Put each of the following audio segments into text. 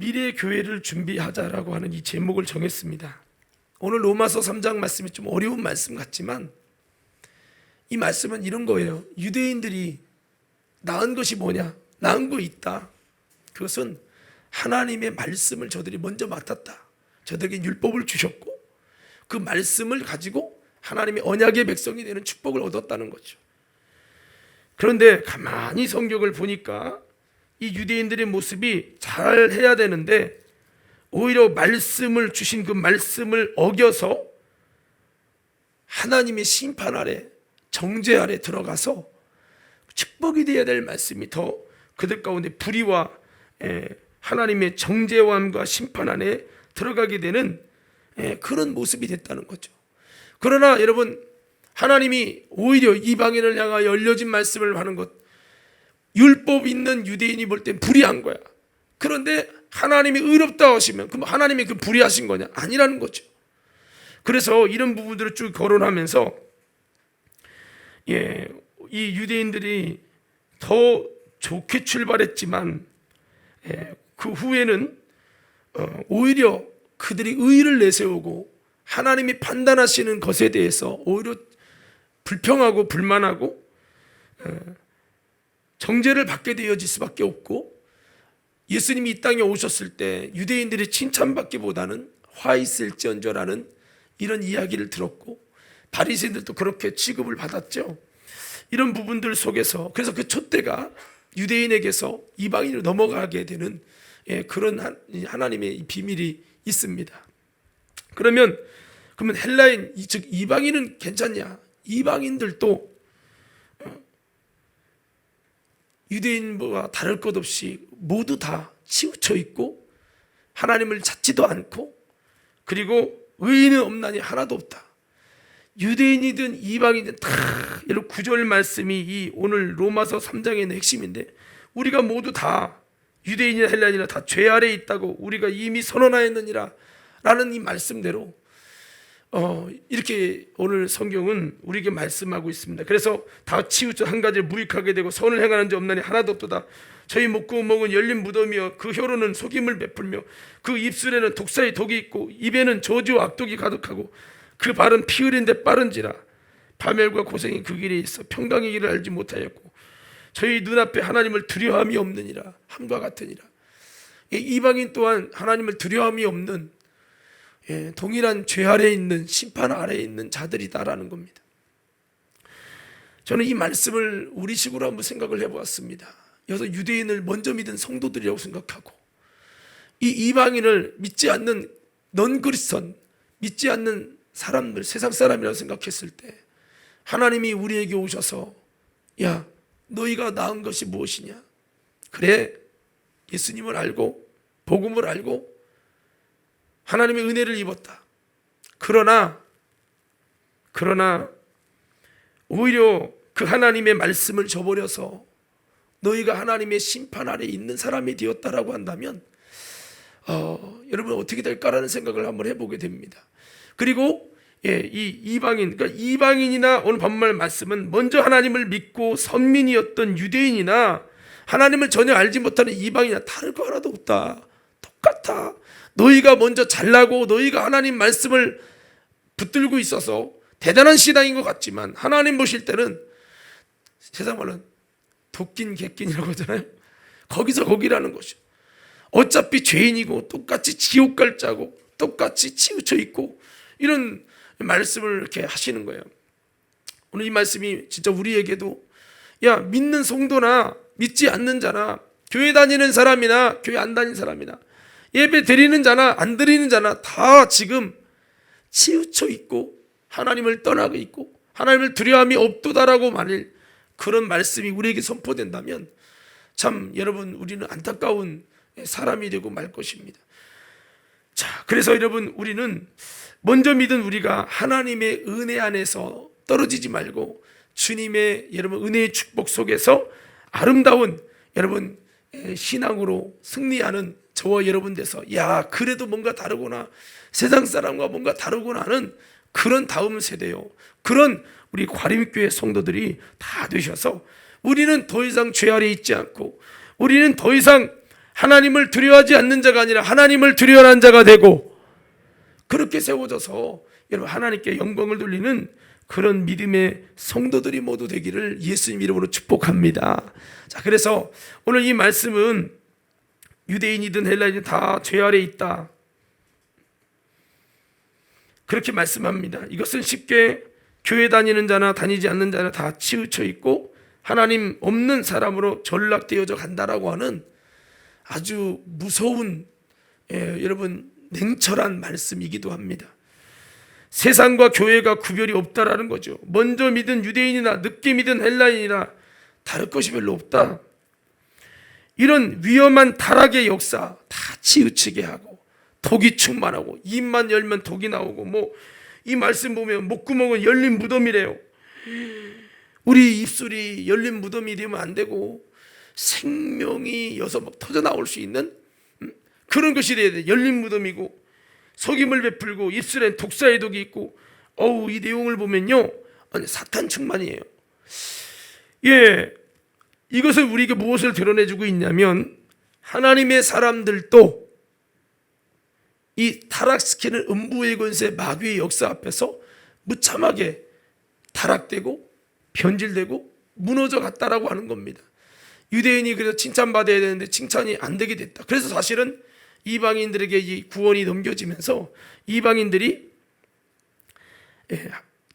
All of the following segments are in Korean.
미래 교회를 준비하자라고 하는 이 제목을 정했습니다. 오늘 로마서 3장 말씀이 좀 어려운 말씀 같지만 이 말씀은 이런 거예요. 유대인들이 나은 것이 뭐냐? 나은 거 있다. 그것은 하나님의 말씀을 저들이 먼저 맡았다. 저들에게 율법을 주셨고 그 말씀을 가지고 하나님의 언약의 백성이 되는 축복을 얻었다는 거죠. 그런데 가만히 성경을 보니까 이 유대인들의 모습이 잘 해야 되는데 오히려 말씀을 주신 그 말씀을 어겨서 하나님의 심판 아래, 정죄 아래 들어가서 축복이 되어야 될 말씀이 더 그들 가운데 불의와 하나님의 정죄함과 심판 안에 들어가게 되는 그런 모습이 됐다는 거죠. 그러나 여러분, 하나님이 오히려 이방인을 향하여 열려진 말씀을 하는 것, 율법 있는 유대인이 볼 땐 불의한 거야. 그런데 하나님이 의롭다 하시면 그럼 하나님이 그 불의하신 거냐? 아니라는 거죠. 그래서 이런 부분들을 쭉 거론하면서 이 유대인들이 더 좋게 출발했지만 그 후에는 오히려 그들이 의의를 내세우고 하나님이 판단하시는 것에 대해서 오히려 불평하고 불만하고 정죄를 받게 되어질 수밖에 없고, 예수님이 이 땅에 오셨을 때 유대인들이 칭찬받기보다는 화 있을지언저라는 이런 이야기를 들었고, 바리새인들도 그렇게 취급을 받았죠. 이런 부분들 속에서 그래서 그 촛대가 유대인에게서 이방인으로 넘어가게 되는 그런 하나님의 비밀이 있습니다. 그러면 헬라인, 즉 이방인은 괜찮냐? 이방인들도 유대인과 다를 것 없이 모두 다 치우쳐 있고 하나님을 찾지도 않고 그리고 의인은 없나니 하나도 없다. 유대인이든 이방인이든 다 이런 구절 말씀이 이 오늘 로마서 3장의 핵심인데, 우리가 모두 다 유대인이나 헬라인이나 다 죄 아래에 있다고 우리가 이미 선언하였느니라 라는 이 말씀대로 이렇게 오늘 성경은 우리에게 말씀하고 있습니다. 그래서 다 치우쳐 한 가지를 무익하게 되고 선을 행하는 자 없나니 하나도 없도다. 저희 목구멍은 열린 무덤이여 그 혀로는 속임을 베풀며 그 입술에는 독사의 독이 있고 입에는 저주와 악독이 가득하고 그 발은 피 흘린 데 빠른지라. 파멸과 고생이 그 길에 있어 평강의 길을 알지 못하였고 저희 눈앞에 하나님을 두려움이 없느니라. 함과 같으니라. 이방인 또한 하나님을 두려움이 없는 동일한 죄 아래에 있는 심판 아래에 있는 자들이다라는 겁니다. 저는 이 말씀을 우리식으로 한번 생각을 해보았습니다. 여기서 유대인을 먼저 믿은 성도들이라고 생각하고 이 이방인을 믿지 않는 넌그리스도인, 믿지 않는 사람들, 세상 사람이라고 생각했을 때 하나님이 우리에게 오셔서 야, 너희가 나은 것이 무엇이냐? 그래, 예수님을 알고 복음을 알고 하나님의 은혜를 입었다. 그러나 오히려 그 하나님의 말씀을 저버려서 너희가 하나님의 심판 아래 있는 사람이 되었다라고 한다면 여러분 어떻게 될까라는 생각을 한번 해보게 됩니다. 그리고 이 이방인, 그러니까 이방인이나 오늘 본문 말씀은 먼저 하나님을 믿고 선민이었던 유대인이나 하나님을 전혀 알지 못하는 이방인이나 다를 거 하나도 없다. 똑같아. 너희가 먼저 잘나고 너희가 하나님 말씀을 붙들고 있어서 대단한 신앙인 것 같지만 하나님 보실 때는 세상 말로는 도끼인 객긴이라고 하잖아요. 거기서 거기라는 것이죠. 어차피 죄인이고 똑같이 지옥 갈 자고 똑같이 치우쳐 있고 이런 말씀을 이렇게 하시는 거예요. 오늘 이 말씀이 진짜 우리에게도 야, 믿는 성도나 믿지 않는 자나 교회 다니는 사람이나 교회 안 다니는 사람이나 예배 드리는 자나 안 드리는 자나 다 지금 치우쳐 있고 하나님을 떠나고 있고 하나님을 두려움이 없도다라고 만일 그런 말씀이 우리에게 선포된다면 참 여러분 우리는 안타까운 사람이 되고 말 것입니다. 자, 그래서 여러분 우리는 먼저 믿은 우리가 하나님의 은혜 안에서 떨어지지 말고 주님의 여러분 은혜의 축복 속에서 아름다운 여러분 신앙으로 승리하는 저와 여러분 돼서 야, 그래도 뭔가 다르구나, 세상 사람과 뭔가 다르구나 하는 그런 다음 세대요, 그런 우리 과림교회 성도들이 다 되셔서 우리는 더 이상 죄 아래 있지 않고 우리는 더 이상 하나님을 두려워하지 않는 자가 아니라 하나님을 두려워하는 자가 되고, 그렇게 세워져서 여러분 하나님께 영광을 돌리는 그런 믿음의 성도들이 모두 되기를 예수님 이름으로 축복합니다. 자, 그래서 오늘 이 말씀은 유대인이든 헬라인이든 다 죄 아래 있다, 그렇게 말씀합니다. 이것은 쉽게 교회 다니는 자나 다니지 않는 자나 다 치우쳐 있고 하나님 없는 사람으로 전락되어져 간다라고 하는 아주 무서운, 여러분 냉철한 말씀이기도 합니다. 세상과 교회가 구별이 없다라는 거죠. 먼저 믿은 유대인이나 늦게 믿은 헬라인이나 다를 것이 별로 없다. 이런 위험한 타락의 역사 다 치우치게 하고 독이 충만하고 입만 열면 독이 나오고, 뭐 이 말씀 보면 목구멍은 열린 무덤이래요. 우리 입술이 열린 무덤이 되면 안 되고 생명이 여서 막 터져 나올 수 있는 그런 것이 돼야 돼. 열린 무덤이고 속임을 베풀고 입술엔 독사의 독이 있고, 이 내용을 보면요, 아니, 사탄 충만이에요. 예, 이것을 우리에게 무엇을 드러내주고 있냐면 하나님의 사람들도 이 타락시키는 음부의 권세 마귀의 역사 앞에서 무참하게 타락되고 변질되고 무너져 갔다라고 하는 겁니다. 유대인이 그래서 칭찬받아야 되는데 칭찬이 안 되게 됐다. 그래서 사실은 이방인들에게 이 구원이 넘겨지면서 이방인들이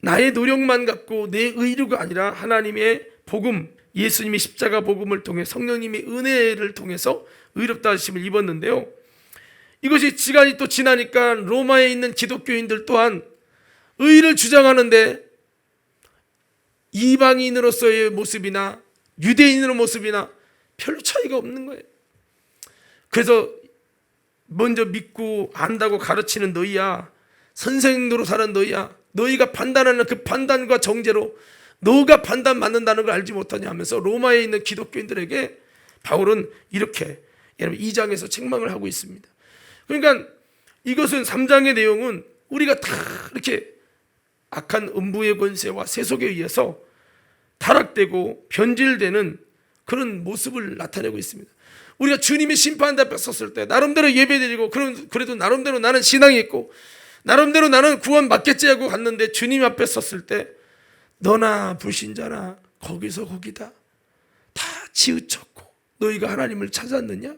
나의 노력만 갖고 내 의료가 아니라 하나님의 복음, 예수님의 십자가 복음을 통해 성령님의 은혜를 통해서 의롭다 하심을 입었는데요, 이것이 시간이 또 지나니까 로마에 있는 기독교인들 또한 의를 주장하는데 이방인으로서의 모습이나 유대인으로의 모습이나 별로 차이가 없는 거예요. 그래서 먼저 믿고 안다고 가르치는 너희야, 선생님으로 사는 너희야, 너희가 판단하는 그 판단과 정죄로 너가 판단 맞는다는 걸 알지 못하냐 하면서 로마에 있는 기독교인들에게 바울은 이렇게 여러분 2장에서 책망을 하고 있습니다. 그러니까 이것은 3장의 내용은 우리가 다 이렇게 악한 음부의 권세와 세속에 의해서 타락되고 변질되는 그런 모습을 나타내고 있습니다. 우리가 주님의 심판 앞에 섰을 때 나름대로 예배드리고 그래도 나름대로 나는 신앙이 있고 나름대로 나는 구원 받겠지 하고 갔는데 주님 앞에 섰을 때 너나 불신자나 거기서 거기다 다 치우쳤고 너희가 하나님을 찾았느냐?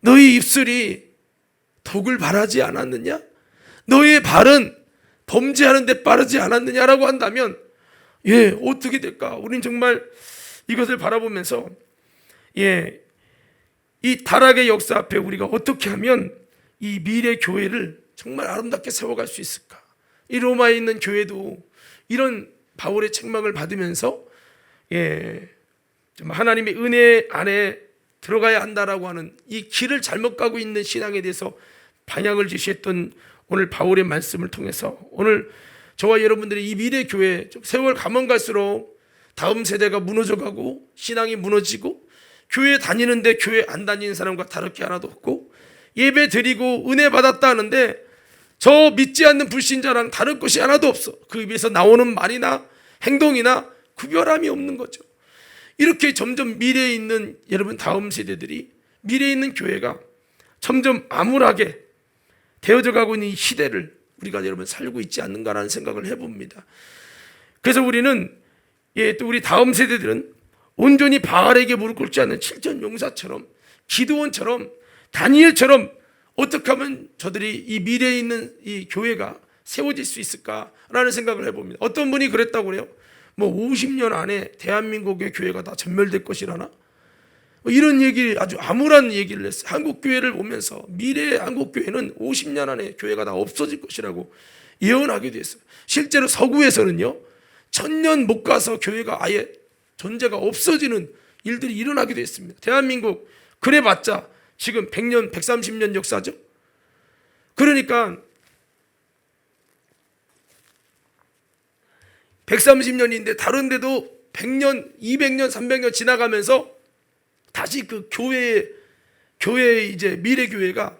너희 입술이 독을 바라지 않았느냐? 너희의 발은 범죄하는 데 빠르지 않았느냐라고 한다면 어떻게 될까? 우린 정말 이것을 바라보면서 이 타락의 역사 앞에 우리가 어떻게 하면 이 미래 교회를 정말 아름답게 세워갈 수 있을까? 이 로마에 있는 교회도 이런 바울의 책망을 받으면서 정말 하나님의 은혜 안에 들어가야 한다라고 하는 이 길을 잘못 가고 있는 신앙에 대해서 방향을 제시했던 오늘 바울의 말씀을 통해서 오늘 저와 여러분들이 이 미래 교회 세월 가면 갈수록 다음 세대가 무너져가고 신앙이 무너지고 교회 다니는데 교회 안 다니는 사람과 다를 게 하나도 없고 예배 드리고 은혜 받았다 하는데 저 믿지 않는 불신자랑 다를 것이 하나도 없어. 그 입에서 나오는 말이나 행동이나 구별함이 없는 거죠. 이렇게 점점 미래에 있는 여러분 다음 세대들이 미래에 있는 교회가 점점 암울하게 되어져 가고 있는 이 시대를 우리가 여러분 살고 있지 않는가라는 생각을 해봅니다. 그래서 우리는 또 우리 다음 세대들은 온전히 바알에게 무릎 꿇지 않는 7전 용사처럼 기드온처럼 다니엘처럼 어떻게 하면 저들이 이 미래에 있는 이 교회가 세워질 수 있을까라는 생각을 해봅니다. 어떤 분이 그랬다고 그래요. 50년 안에 대한민국의 교회가 다 전멸될 것이라나? 이런 얘기, 아주 암울한 얘기를 했어요. 한국 교회를 보면서 미래의 한국 교회는 50년 안에 교회가 다 없어질 것이라고 예언하기도 했어요. 실제로 서구에서는요 1000년 못 가서 교회가 아예 존재가 없어지는 일들이 일어나기도 했습니다. 대한민국 그래봤자 지금 100년, 130년 역사죠. 그러니까 130년인데 다른 데도 100년, 200년, 300년 지나가면서 다시 그 교회의 이제 미래 교회가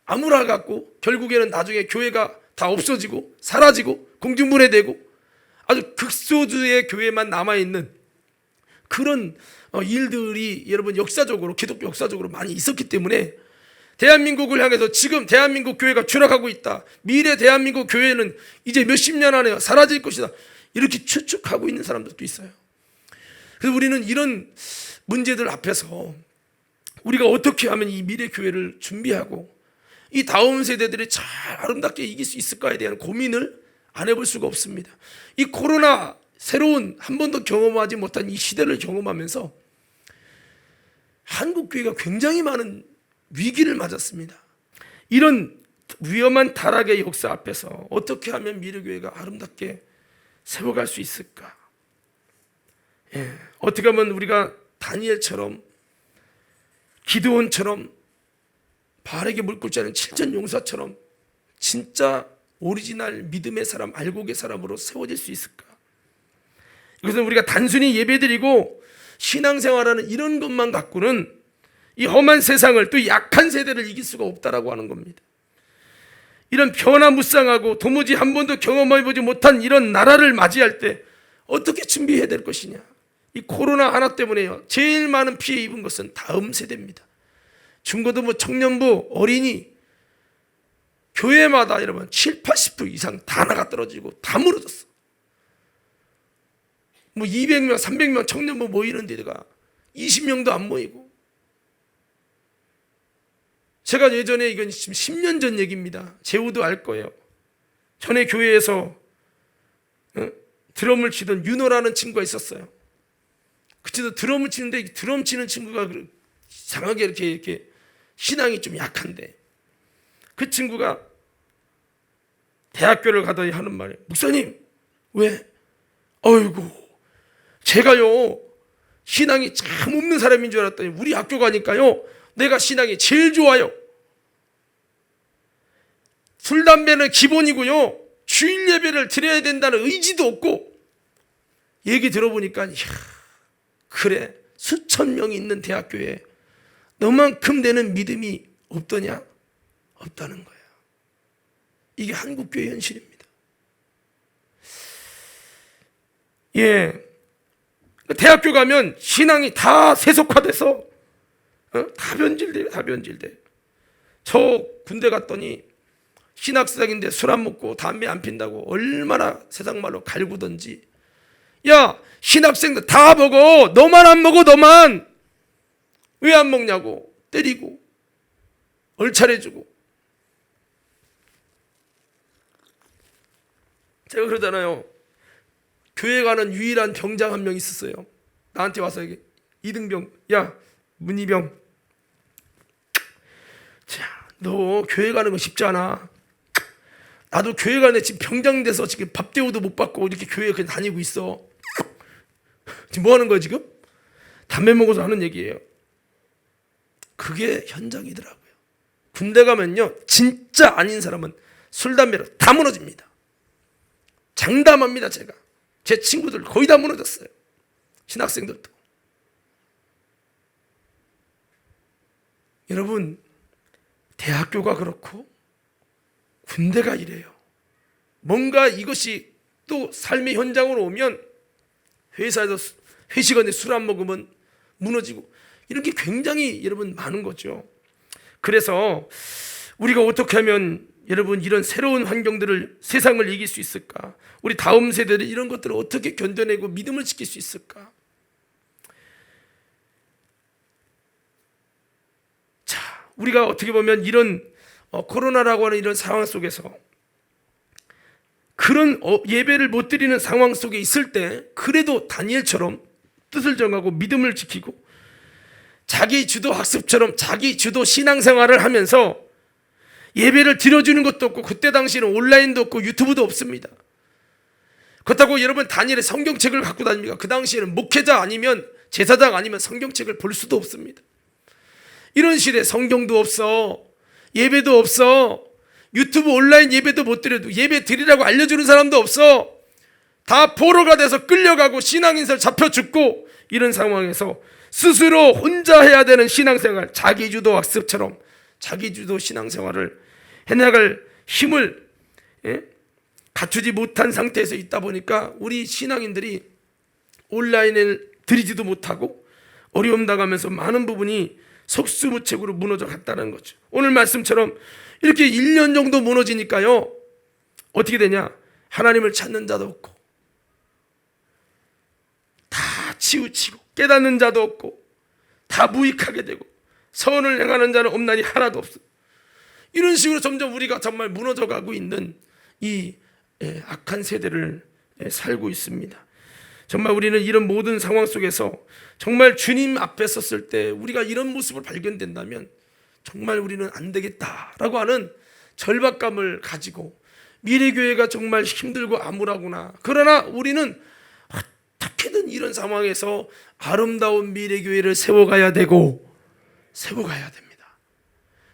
암울해 갖고 결국에는 나중에 교회가 다 없어지고 사라지고 공중분해되고 아주 극소수의 교회만 남아 있는 그런 일들이 여러분 역사적으로 기독교 역사적으로 많이 있었기 때문에 대한민국을 향해서 지금 대한민국 교회가 추락하고 있다. 미래 대한민국 교회는 이제 몇십 년 안에 사라질 것이다. 이렇게 추측하고 있는 사람들도 있어요. 그래서 우리는 이런 문제들 앞에서 우리가 어떻게 하면 이 미래 교회를 준비하고 이 다음 세대들이 잘 아름답게 이길 수 있을까에 대한 고민을 안 해볼 수가 없습니다. 이 코로나 새로운 한 번도 경험하지 못한 이 시대를 경험하면서 한국 교회가 굉장히 많은 위기를 맞았습니다. 이런 위험한 타락의 역사 앞에서 어떻게 하면 미래교회가 아름답게 세워갈 수 있을까? 어떻게 하면 우리가 다니엘처럼 기드온처럼 바알에게 물고 자는 7전 용사처럼 진짜 오리지널 믿음의 사람, 알곡의 사람으로 세워질 수 있을까? 이것은 우리가 단순히 예배드리고 신앙생활하는 이런 것만 갖고는 이 험한 세상을 또 약한 세대를 이길 수가 없다라고 하는 겁니다. 이런 변화무쌍하고 도무지 한 번도 경험해보지 못한 이런 나라를 맞이할 때 어떻게 준비해야 될 것이냐. 이 코로나 하나 때문에요. 제일 많은 피해 입은 것은 다음 세대입니다. 중고등부, 청년부, 어린이, 교회마다 여러분 7, 80% 이상 다 나가 떨어지고 다 무너졌어. 200명, 300명 청년부 모이는 데가 20명도 안 모이고. 제가 예전에 이건 지금 10년 전 얘기입니다. 재우도 알 거예요. 전에 교회에서 드럼을 치던 윤호라는 친구가 있었어요. 그때도 드럼을 치는데 드럼 치는 친구가 이상하게 이렇게 신앙이 좀 약한데 그 친구가 대학교를 가더니 하는 말이 목사님 왜? 어이구 제가요 신앙이 참 없는 사람인 줄 알았더니 우리 학교 가니까요 내가 신앙이 제일 좋아요. 술 담배는 기본이고요 주일 예배를 드려야 된다는 의지도 없고 얘기 들어보니까 이야, 그래 수천 명이 있는 대학교에 너만큼 되는 믿음이 없더냐? 없다는 거야. 이게 한국교회 현실입니다. 대학교 가면 신앙이 다 세속화돼서 다 변질돼요. 다 변질돼. 저 군대 갔더니 신학생인데 술 안 먹고 담배 안 핀다고 얼마나 세상 말로 갈구던지. 야 신학생들 다 먹어. 너만 안 먹어. 너만. 왜 안 먹냐고 때리고 얼차려주고. 제가 그러잖아요. 교회 가는 유일한 병장 한 명 있었어요. 나한테 와서 이게 이등병 야 문희병 자, 너 교회 가는 거 쉽지 않아. 나도 교회 가는데 지금 병장 돼서 지금 밥 대우도 못 받고 이렇게 교회 그냥 다니고 있어. 지금 뭐 하는 거야 지금? 담배 먹어서 하는 얘기예요. 그게 현장이더라고요. 군대 가면요 진짜 아닌 사람은 술 담배로 다 무너집니다. 장담합니다. 제가 제 친구들 거의 다 무너졌어요. 신학생들도. 여러분 대학교가 그렇고 군대가 이래요. 뭔가 이것이 또 삶의 현장으로 오면 회사에서 회식원에 술 안 먹으면 무너지고 이런 게 굉장히 여러분 많은 거죠. 그래서 우리가 어떻게 하면 여러분 이런 새로운 환경들을 세상을 이길 수 있을까? 우리 다음 세대들 이런 것들을 어떻게 견뎌내고 믿음을 지킬 수 있을까? 자, 우리가 어떻게 보면 이런 코로나라고 하는 이런 상황 속에서 그런 예배를 못 드리는 상황 속에 있을 때 그래도 다니엘처럼 뜻을 정하고 믿음을 지키고 자기 주도 학습처럼 자기 주도 신앙생활을 하면서 예배를 드려주는 것도 없고 그때 당시에는 온라인도 없고 유튜브도 없습니다. 그렇다고 여러분 다니엘의 성경책을 갖고 다닙니까? 그 당시에는 목회자 아니면 제사장 아니면 성경책을 볼 수도 없습니다. 이런 시대에 성경도 없어. 예배도 없어. 유튜브 온라인 예배도 못 드려도 예배 드리라고 알려주는 사람도 없어. 다 포로가 돼서 끌려가고 신앙인설 잡혀 죽고 이런 상황에서 스스로 혼자 해야 되는 신앙생활, 자기주도 학습처럼 자기주도 신앙생활을 해나갈 힘을 갖추지 못한 상태에서 있다 보니까 우리 신앙인들이 온라인을 드리지도 못하고 어려움 당하면서 많은 부분이 속수무책으로 무너져 갔다는 거죠. 오늘 말씀처럼 이렇게 1년 정도 무너지니까요, 어떻게 되냐? 하나님을 찾는 자도 없고, 다 치우치고, 깨닫는 자도 없고, 다 무익하게 되고, 선을 행하는 자는 없나니 하나도 없어. 이런 식으로 점점 우리가 정말 무너져 가고 있는 이 악한 세대를 살고 있습니다. 정말 우리는 이런 모든 상황 속에서 정말 주님 앞에 섰을 때 우리가 이런 모습을 발견된다면 정말 우리는 안 되겠다라고 하는 절박감을 가지고, 미래교회가 정말 힘들고 암울하구나, 그러나 우리는 어떻게든 이런 상황에서 아름다운 미래교회를 세워가야 되고 세워가야 됩니다.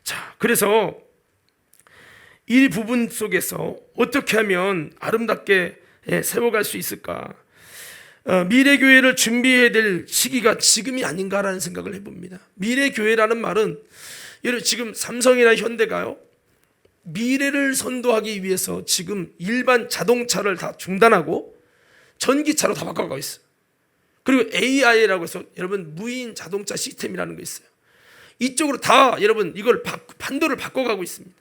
자, 그래서 이 부분 속에서 어떻게 하면 아름답게 세워갈 수 있을까? 미래교회를 준비해야 될 시기가 지금이 아닌가라는 생각을 해봅니다. 미래교회라는 말은 지금 삼성이나 현대가요, 미래를 선도하기 위해서 지금 일반 자동차를 다 중단하고 전기차로 다 바꿔가고 있어요. 그리고 AI라고 해서 여러분 무인 자동차 시스템이라는 거 있어요. 이쪽으로 다 여러분 이걸 판도를 바꿔가고 있습니다.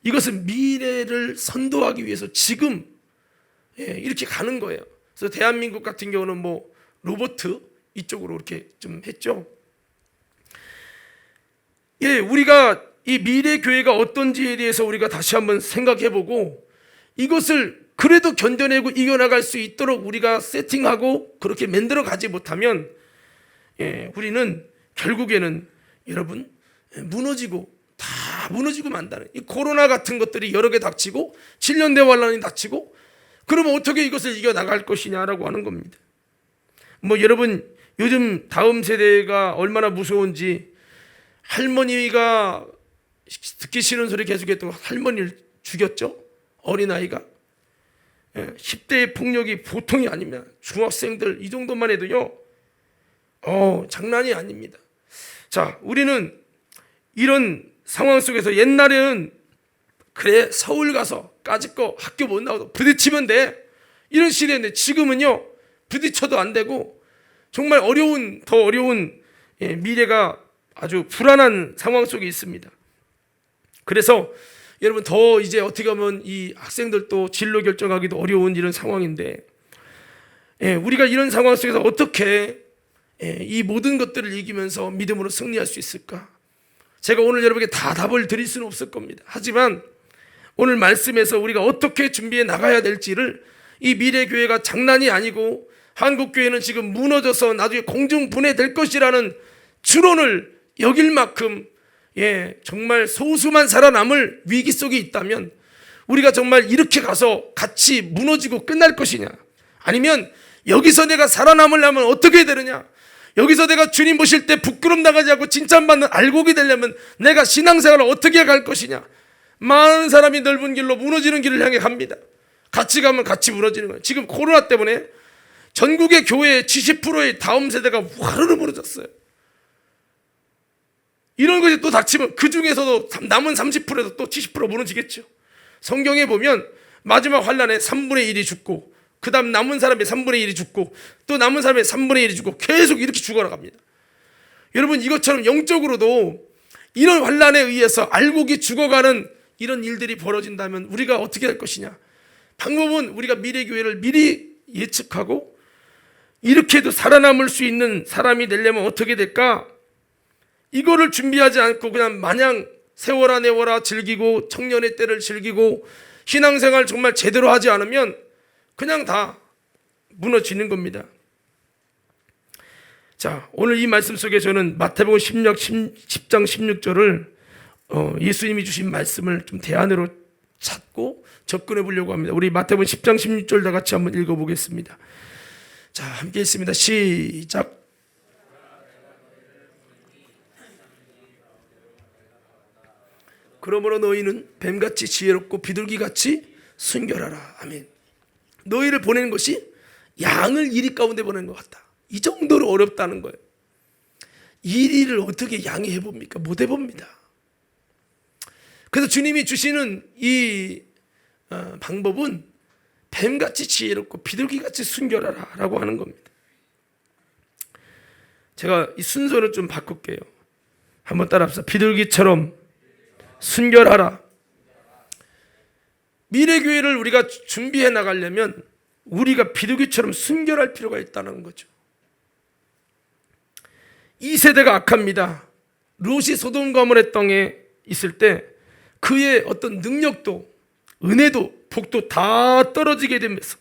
이것은 미래를 선도하기 위해서 지금 이렇게 가는 거예요. 그래서 대한민국 같은 경우는 뭐 로봇 이쪽으로 이렇게 좀 했죠. 우리가 이 미래 교회가 어떤지에 대해서 우리가 다시 한번 생각해보고, 이것을 그래도 견뎌내고 이겨나갈 수 있도록 우리가 세팅하고 그렇게 만들어 가지 못하면 우리는 결국에는 여러분 무너지고 만다는, 이 코로나 같은 것들이 여러 개 닥치고 7년 대환란이 닥치고, 그러면 어떻게 이것을 이겨나갈 것이냐라고 하는 겁니다. 뭐 여러분 요즘 다음 세대가 얼마나 무서운지, 할머니가 듣기 싫은 소리 계속했다고 할머니를 죽였죠. 어린아이가 10대의 폭력이 보통이 아닙니다. 중학생들 이 정도만 해도요 장난이 아닙니다. 자, 우리는 이런 상황 속에서 옛날에는 그래 서울 가서 까짓거 학교 못 나와도 부딪히면 돼, 이런 시대인데 지금은요 부딪혀도 안 되고 정말 더 어려운 미래가 아주 불안한 상황 속에 있습니다. 그래서 여러분 더 이제 어떻게 하면 이 학생들도 진로 결정하기도 어려운 이런 상황인데, 우리가 이런 상황 속에서 어떻게 이 모든 것들을 이기면서 믿음으로 승리할 수 있을까? 제가 오늘 여러분에게 다 답을 드릴 수는 없을 겁니다. 하지만 오늘 말씀에서 우리가 어떻게 준비해 나가야 될지를, 이 미래교회가 장난이 아니고 한국교회는 지금 무너져서 나중에 공중분해될 것이라는 추론을 여길 만큼 정말 소수만 살아남을 위기 속에 있다면, 우리가 정말 이렇게 가서 같이 무너지고 끝날 것이냐, 아니면 여기서 내가 살아남으려면 어떻게 되느냐, 여기서 내가 주님 보실 때 부끄럼 나가지 않고 칭찬받는 알곡이 되려면 내가 신앙생활을 어떻게 갈 것이냐. 많은 사람이 넓은 길로 무너지는 길을 향해 갑니다. 같이 가면 같이 무너지는 거예요. 지금 코로나 때문에 전국의 교회의 70%의 다음 세대가 화르르 무너졌어요. 이런 것이 또 닥치면 그 중에서도 남은 30%에서 또 70% 무너지겠죠. 성경에 보면 마지막 환란에 3분의 1이 죽고, 그 다음 남은 사람의 3분의 1이 죽고, 또 남은 사람의 3분의 1이 죽고, 계속 이렇게 죽어나갑니다. 여러분 이것처럼 영적으로도 이런 환란에 의해서 알곡이 죽어가는 이런 일들이 벌어진다면 우리가 어떻게 할 것이냐. 방법은 우리가 미래교회를 미리 예측하고, 이렇게도 살아남을 수 있는 사람이 되려면 어떻게 될까? 이거를 준비하지 않고 그냥 마냥 세워라 내워라 즐기고 청년의 때를 즐기고 신앙생활 정말 제대로 하지 않으면 그냥 다 무너지는 겁니다. 자, 오늘 이 말씀 속에 저는 마태복음 10장 16절을 예수님이 주신 말씀을 좀 대안으로 찾고 접근해 보려고 합니다. 우리 마태복음 10장 16절 다 같이 한번 읽어보겠습니다. 자, 함께 읽습니다. 시작. 그러므로 너희는 뱀같이 지혜롭고 비둘기같이 순결하라. 아멘. 너희를 보내는 것이 양을 이리 가운데 보내는 것 같다. 이 정도로 어렵다는 거예요. 이리를 어떻게 양이 해봅니까? 못 해봅니다. 그래서 주님이 주시는 이 방법은 뱀같이 지혜롭고 비둘기같이 순결하라 라고 하는 겁니다. 제가 이 순서를 좀 바꿀게요. 한번 따라합시다. 비둘기처럼 순결하라. 미래교회를 우리가 준비해 나가려면 우리가 비둘기처럼 순결할 필요가 있다는 거죠. 이 세대가 악합니다. 롯이 소돔 고모라 땅에 있을 때 그의 어떤 능력도 은혜도 복도 다 떨어지게 되면서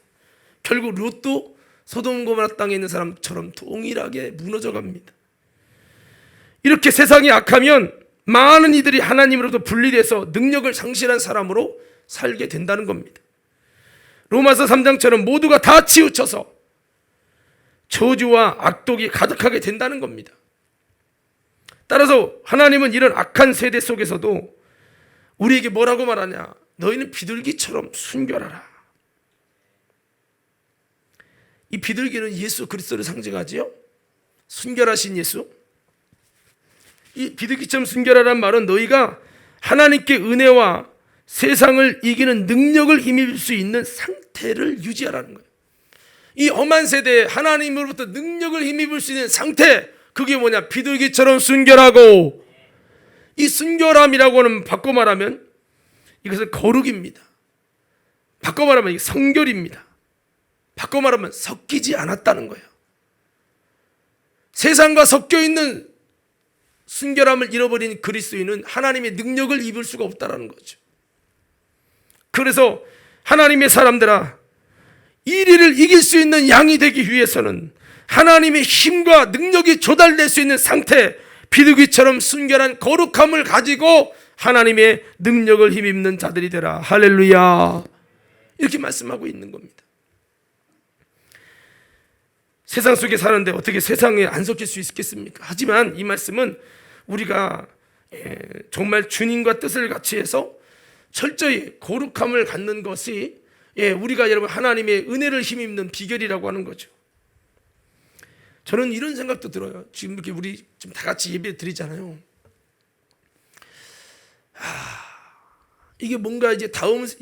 결국 롯도 소돔 고모라 땅에 있는 사람처럼 동일하게 무너져 갑니다. 이렇게 세상이 악하면 많은 이들이 하나님으로부터 분리돼서 능력을 상실한 사람으로 살게 된다는 겁니다. 로마서 3장처럼 모두가 다 치우쳐서 저주와 악독이 가득하게 된다는 겁니다. 따라서 하나님은 이런 악한 세대 속에서도 우리에게 뭐라고 말하냐? 너희는 비둘기처럼 순결하라. 이 비둘기는 예수 그리스도를 상징하지요. 순결하신 예수. 이 비둘기처럼 순결하란 말은 너희가 하나님께 은혜와 세상을 이기는 능력을 힘입을 수 있는 상태를 유지하라는 거예요. 이 험한 세대에 하나님으로부터 능력을 힘입을 수 있는 상태, 그게 뭐냐? 비둘기처럼 순결하고, 이 순결함이라고는 바꿔 말하면 이것은 거룩입니다. 바꿔 말하면 이게 성결입니다. 바꿔 말하면 섞이지 않았다는 거예요. 세상과 섞여 있는 순결함을 잃어버린 그리스도인은 하나님의 능력을 입을 수가 없다는 거죠. 그래서 하나님의 사람들아, 이리를 이길 수 있는 양이 되기 위해서는 하나님의 힘과 능력이 조달될 수 있는 상태, 비둘기처럼 순결한 거룩함을 가지고 하나님의 능력을 힘입는 자들이 되라. 할렐루야. 이렇게 말씀하고 있는 겁니다. 세상 속에 사는데 어떻게 세상에 안 섞일 수 있겠습니까? 하지만 이 말씀은 우리가 정말 주님과 뜻을 같이 해서 철저히 거룩함을 갖는 것이 우리가 여러분 하나님의 은혜를 힘입는 비결이라고 하는 거죠. 저는 이런 생각도 들어요. 지금 이렇게 우리 좀 다 같이 예배 드리잖아요. 이게 뭔가 이제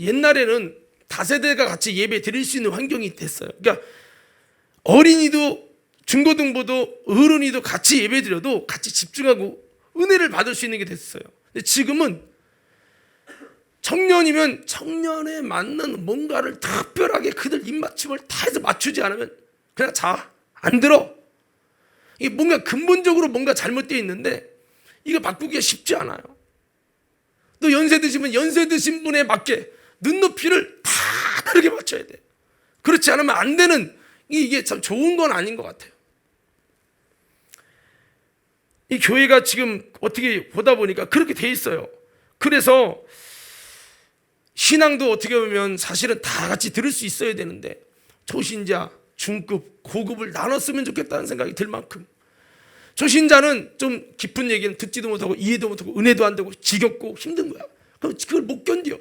옛날에는 다세대가 같이 예배 드릴 수 있는 환경이 됐어요. 그러니까 어린이도 중고등부도 어른이도 같이 예배 드려도 같이 집중하고 은혜를 받을 수 있는 게 됐어요. 근데 지금은 청년이면 청년에 맞는 뭔가를 특별하게 그들 입맞춤을 다 해서 맞추지 않으면 그냥 안 들어. 이게 뭔가 근본적으로 뭔가 잘못되어 있는데 이거 바꾸기가 쉽지 않아요. 또 연세 드시면 연세 드신 분에 맞게 눈높이를 다 다르게 맞춰야 돼. 그렇지 않으면 안 되는, 이게 참 좋은 건 아닌 것 같아요. 이 교회가 지금 어떻게 보다 보니까 그렇게 돼 있어요. 그래서 신앙도 어떻게 보면 사실은 다 같이 들을 수 있어야 되는데 초신자, 중급, 고급을 나눴으면 좋겠다는 생각이 들 만큼 초신자는 좀 깊은 얘기는 듣지도 못하고 이해도 못하고 은혜도 안 되고 지겹고 힘든 거야. 그럼 그걸 못 견뎌.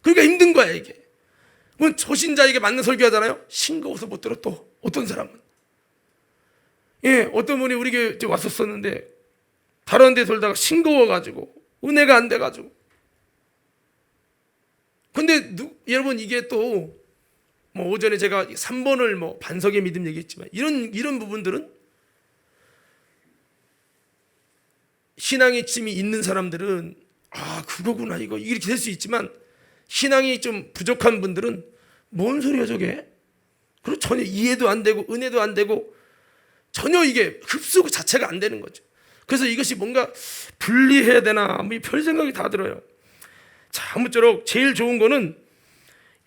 그러니까 힘든 거야 이게. 그럼 초신자에게 맞는 설교하잖아요. 싱거워서 못 들어. 또 어떤 사람은 어떤 분이 우리 교회 왔었었는데 다른 데 돌다가 싱거워가지고 은혜가 안 돼가지고. 근데 여러분 이게 또 뭐 오전에 제가 3번을 뭐 반석의 믿음 얘기했지만 이런 부분들은 신앙의 짐이 있는 사람들은 그거구나 이거 이렇게 될 수 있지만 신앙이 좀 부족한 분들은 뭔 소리야 저게? 그리고 전혀 이해도 안 되고 은혜도 안 되고 전혀 이게 흡수 자체가 안 되는 거죠. 그래서 이것이 뭔가 분리해야 되나 별 생각이 다 들어요. 자, 아무쪼록 제일 좋은 거는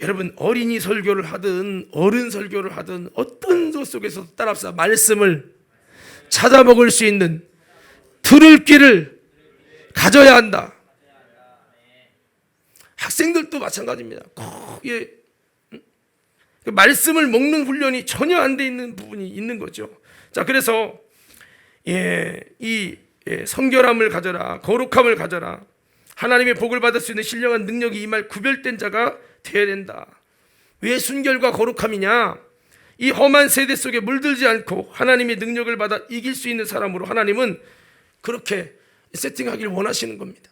여러분 어린이 설교를 하든 어른 설교를 하든 어떤 것 속에서도 따라합시다. 말씀을 찾아 먹을 수 있는 들을 귀를 가져야 한다. 학생들도 마찬가지입니다. 말씀을 먹는 훈련이 전혀 안 돼 있는 부분이 있는 거죠. 자, 그래서 이 성결함을 가져라, 거룩함을 가져라. 하나님의 복을 받을 수 있는 신령한 능력이 임할 구별된 자가 되어야 된다. 왜 순결과 거룩함이냐? 이 험한 세대 속에 물들지 않고 하나님의 능력을 받아 이길 수 있는 사람으로 하나님은 그렇게 세팅하길 원하시는 겁니다.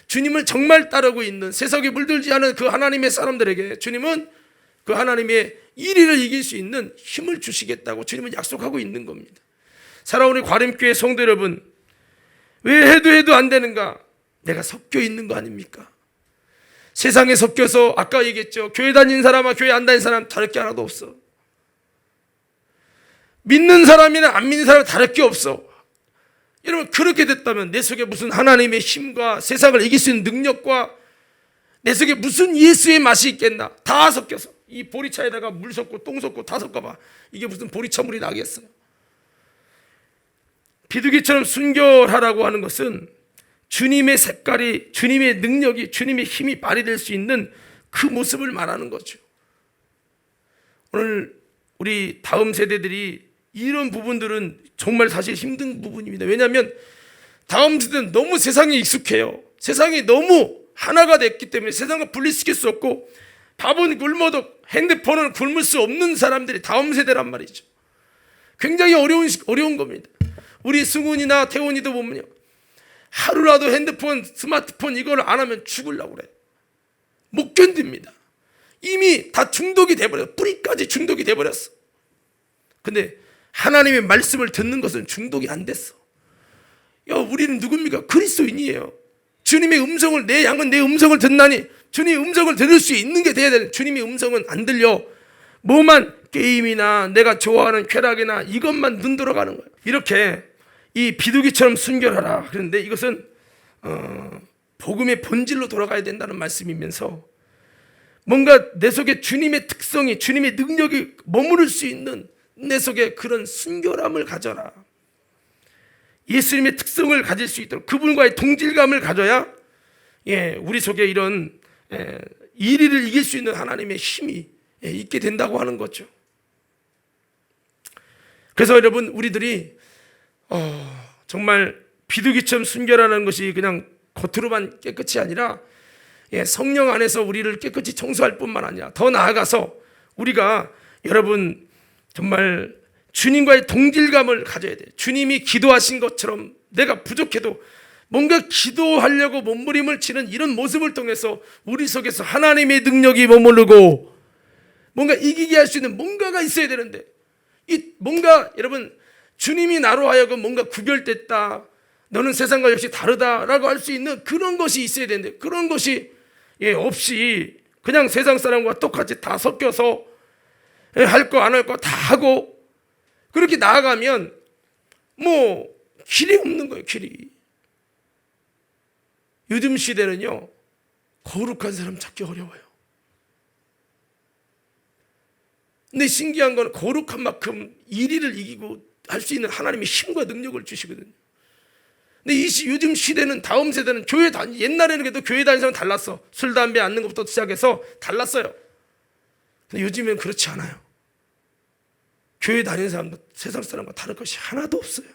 주님을 정말 따르고 있는 세상에 물들지 않은 그 하나님의 사람들에게 주님은 그 하나님의 이리를 이길 수 있는 힘을 주시겠다고 주님은 약속하고 있는 겁니다. 사랑하는 우리 과림교회 성도 여러분, 왜 해도 안 되는가? 내가 섞여 있는 거 아닙니까? 세상에 섞여서 아까 얘기했죠. 교회 다니는 사람과 교회 안 다니는 사람 다를 게 하나도 없어. 믿는 사람이나 안 믿는 사람 다를 게 없어. 여러분, 그렇게 됐다면 내 속에 무슨 하나님의 힘과 세상을 이길 수 있는 능력과 내 속에 무슨 예수의 맛이 있겠나? 다 섞여서 이 보리차에다가 물 섞고 똥 섞고 다 섞어봐. 이게 무슨 보리차물이 나겠어요? 비둘기처럼 순결하라고 하는 것은 주님의 색깔이, 주님의 능력이, 주님의 힘이 발휘될 수 있는 그 모습을 말하는 거죠. 오늘 우리 다음 세대들이 이런 부분들은 정말 사실 힘든 부분입니다. 왜냐하면 다음 세대는 너무 세상에 익숙해요. 세상이 너무 하나가 됐기 때문에 세상과 분리시킬 수 없고, 밥은 굶어도 핸드폰은 굶을 수 없는 사람들이 다음 세대란 말이죠. 굉장히 어려운 겁니다. 우리 승훈이나 태원이도 보면요, 하루라도 핸드폰, 스마트폰 이걸 안 하면 죽으려고 그래요. 못 견딥니다. 이미 다 중독이 돼버렸어. 뿌리까지 중독이 돼버렸어. 근데 하나님의 말씀을 듣는 것은 중독이 안 됐어. 야, 우리는 누굽니까? 그리스도인이에요. 주님의 음성을, 내 양은 내 음성을 듣나니, 주님의 음성을 들을 수 있는 게 돼야 되는, 주님의 음성은 안 들려. 뭐만 게임이나 내가 좋아하는 쾌락이나 이것만 눈 들어가는 거예요. 이렇게 이 비둘기처럼 순결하라. 그런데 이것은 복음의 본질로 돌아가야 된다는 말씀이면서, 뭔가 내 속에 주님의 특성이, 주님의 능력이 머무를 수 있는 내 속에 그런 순결함을 가져라. 예수님의 특성을 가질 수 있도록 그분과의 동질감을 가져야 우리 속에 이런 이리를 이길 수 있는 하나님의 힘이 있게 된다고 하는 거죠. 그래서 여러분, 우리들이 정말 비둘기처럼 순결하는 것이 그냥 겉으로만 깨끗이 아니라 성령 안에서 우리를 깨끗이 청소할 뿐만 아니라 더 나아가서 우리가 여러분 정말 주님과의 동질감을 가져야 돼요. 주님이 기도하신 것처럼 내가 부족해도 뭔가 기도하려고 몸부림을 치는 이런 모습을 통해서 우리 속에서 하나님의 능력이 머무르고 뭔가 이기게 할 수 있는 뭔가가 있어야 되는데, 이 뭔가 여러분, 주님이 나로 하여금 뭔가 구별됐다, 너는 세상과 역시 다르다라고 할 수 있는 그런 것이 있어야 되는데, 그런 것이 없이 그냥 세상 사람과 똑같이 다 섞여서 할 거 안 할 거 다 하고 그렇게 나아가면 뭐 길이 없는 거예요. 길이. 요즘 시대는요, 거룩한 사람 찾기 어려워요. 근데 신기한 건 거룩한 만큼 이리를 이기고 할 수 있는 하나님의 힘과 능력을 주시거든요. 근데 요즘 시대는, 다음 세대는 옛날에는 그래도 교회 다니는 사람 달랐어. 술, 담배 안 넣는 것부터 시작해서 달랐어요. 근데 요즘엔 그렇지 않아요. 교회 다니는 사람도 세상 사람과 다를 것이 하나도 없어요.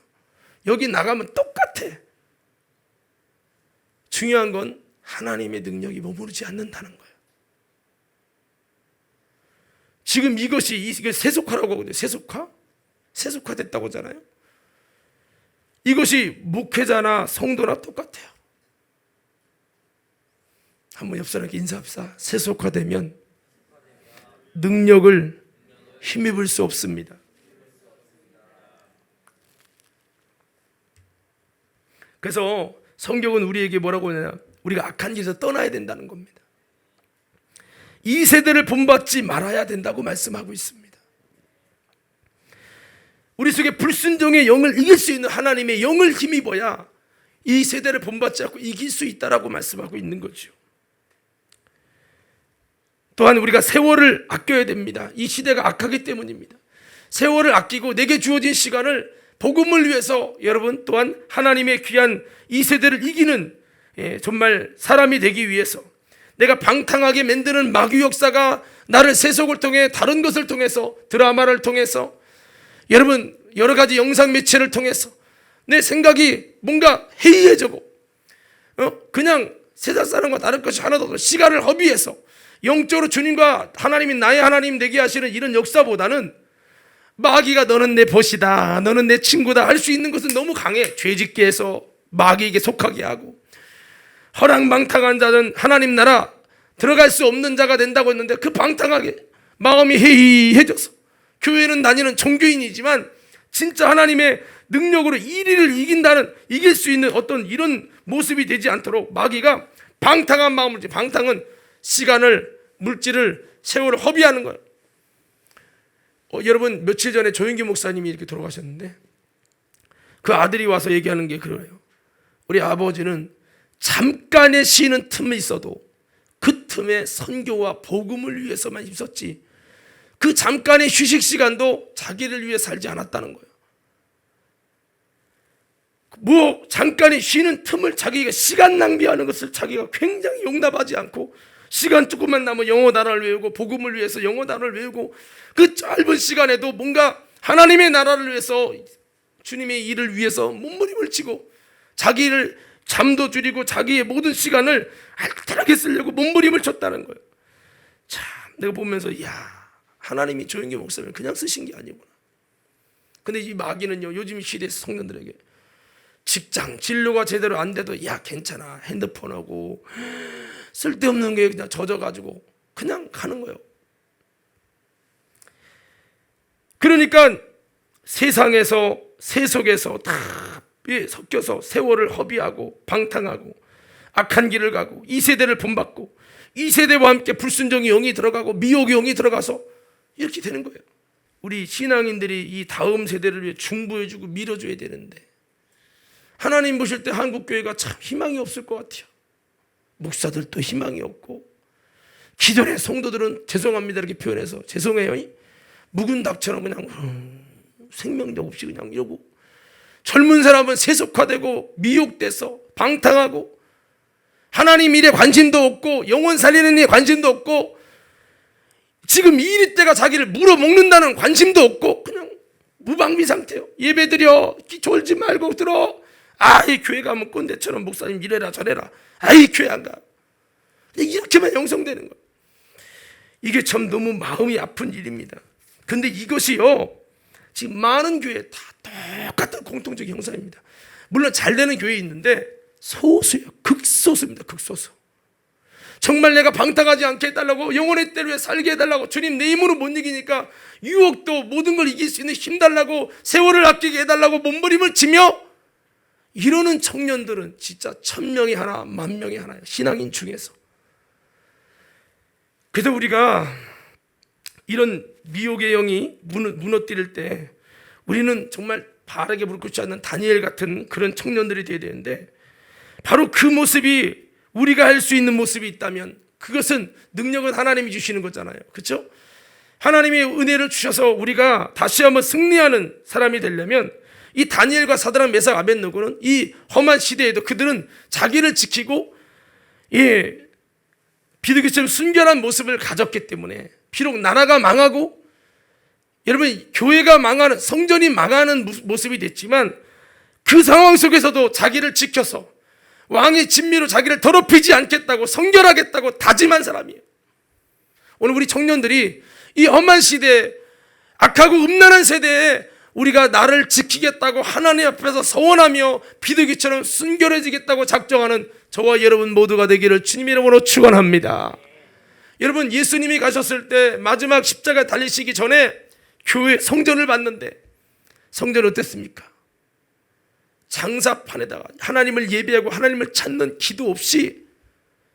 여기 나가면 똑같아. 중요한 건 하나님의 능력이 머무르지 않는다는 거예요. 지금 이것이 세속화라고 하거든요. 세속화 됐다고 하잖아요. 이것이 목회자나 성도나 똑같아요. 한번 옆 사람에게 인사합시다. 세속화되면 능력을 힘입을 수 없습니다. 그래서 성경은 우리에게 뭐라고 하냐, 우리가 악한 길에서 떠나야 된다는 겁니다. 이 세대를 본받지 말아야 된다고 말씀하고 있습니다. 우리 속에 불순종의 영을 이길 수 있는 하나님의 영을 힘입어야 이 세대를 본받지 않고 이길 수 있다라고 말씀하고 있는 거죠. 또한 우리가 세월을 아껴야 됩니다. 이 시대가 악하기 때문입니다. 세월을 아끼고 내게 주어진 시간을 복음을 위해서, 여러분 또한 하나님의 귀한 이 세대를 이기는 정말 사람이 되기 위해서, 내가 방탕하게 만드는 마귀 역사가 나를 세속을 통해, 다른 것을 통해서, 드라마를 통해서, 여러분 여러 가지 영상 매체를 통해서 내 생각이 뭔가 해이해지고 그냥 세상 사람과 다른 것이 하나도 없어 시간을 허비해서 영적으로 주님과 하나님이 나의 하나님 되게 하시는 이런 역사보다는 마귀가 너는 내 벗이다, 너는 내 친구다 할 수 있는 것은 너무 강해. 죄짓게 해서 마귀에게 속하게 하고, 허랑방탕한 자는 하나님 나라 들어갈 수 없는 자가 된다고 했는데 그 방탕하게 마음이 해이해져서 교회는 다니는 종교인이지만 진짜 하나님의 능력으로 이리를 이길 수 있는 어떤 이런 모습이 되지 않도록 마귀가 방탕한 마음을, 방탕은 시간을, 물질을, 세월을 허비하는 거예요. 여러분, 며칠 전에 조영기 목사님이 이렇게 돌아가셨는데 그 아들이 와서 얘기하는 게 그래요. 우리 아버지는 잠깐의 쉬는 틈이 있어도 그 틈에 선교와 복음을 위해서만 있었지, 그 잠깐의 휴식 시간도 자기를 위해 살지 않았다는 거예요. 뭐 잠깐의 쉬는 틈을, 자기가 시간 낭비하는 것을 자기가 굉장히 용납하지 않고, 시간 조금만 남으면 영어 단어를 외우고, 복음을 위해서 영어 단어를 외우고, 그 짧은 시간에도 뭔가 하나님의 나라를 위해서, 주님의 일을 위해서 몸부림을 치고, 자기를 잠도 줄이고 자기의 모든 시간을 알뜰하게 쓰려고 몸부림을 쳤다는 거예요. 참, 내가 보면서 하나님이 조영기 목사님을 그냥 쓰신 게 아니구나. 근데 이 마귀는요, 요즘 시대에서 성도들에게 직장 진로가 제대로 안 돼도 괜찮아, 핸드폰하고 쓸데없는 게 그냥 젖어가지고 그냥 가는 거예요. 그러니까 세상에서, 세속에서 다 섞여서 세월을 허비하고 방탕하고 악한 길을 가고, 이 세대를 본받고, 이 세대와 함께 불순종의 영이 들어가고 미혹의 영이 들어가서 이렇게 되는 거예요. 우리 신앙인들이 이 다음 세대를 위해 중보해주고 밀어줘야 되는데, 하나님 보실 때 한국교회가 참 희망이 없을 것 같아요. 목사들도 희망이 없고, 기존의 성도들은 죄송합니다 이렇게 표현해서 죄송해요, 묵은 닭처럼 그냥 생명력 없이 그냥 이러고, 젊은 사람은 세속화되고 미혹돼서 방탕하고, 하나님 일에 관심도 없고, 영혼 살리는 일에 관심도 없고, 지금 이 때가 자기를 물어먹는다는 관심도 없고, 그냥 무방비 상태예요. 예배드려, 졸지 말고 들어. 이 교회 가면 꼰대처럼 목사님 이래라 저래라, 교회 안 가. 이렇게만 형성되는 거예요. 이게 참 너무 마음이 아픈 일입니다. 근데 이것이요, 지금 많은 교회에 다 똑같은 공통적인 형상입니다. 물론 잘 되는 교회 있는데 소수예요. 극소수입니다. 극소수. 정말 내가 방탕하지 않게 해달라고, 영혼의 때를 위해 살게 해달라고, 주님 내 힘으로 못 이기니까 유혹도 모든 걸 이길 수 있는 힘 달라고, 세월을 아끼게 해달라고 몸부림을 치며 이러는 청년들은 진짜 1000명이 하나, 10,000명이 하나예요. 신앙인 중에서. 그래서 우리가 이런 미혹의 영이 무너뜨릴 때 우리는 정말 바르게 불 끄지 않는 다니엘 같은 그런 청년들이 되어야 되는데, 바로 그 모습이 우리가 할 수 있는 모습이 있다면 그것은, 능력은 하나님이 주시는 거잖아요. 그렇죠? 하나님의 은혜를 주셔서 우리가 다시 한번 승리하는 사람이 되려면, 이 다니엘과 사드락 메삭 아벳느고는 이 험한 시대에도 그들은 자기를 지키고 비둘기처럼 순결한 모습을 가졌기 때문에, 비록 나라가 망하고 여러분 교회가 망하는, 성전이 망하는 모습이 됐지만 그 상황 속에서도 자기를 지켜서 왕의 진미로 자기를 더럽히지 않겠다고, 성결하겠다고 다짐한 사람이에요. 오늘 우리 청년들이 이 험한 시대에, 악하고 음란한 세대에 우리가 나를 지키겠다고 하나님 앞에서 서원하며 비둘기처럼 순결해지겠다고 작정하는 저와 여러분 모두가 되기를 주님의 이름으로 축원합니다. 여러분, 예수님이 가셨을 때 마지막 십자가 달리시기 전에 교회 성전을 봤는데 성전 어땠습니까? 장사판에다가 하나님을 예배하고 하나님을 찾는 기도 없이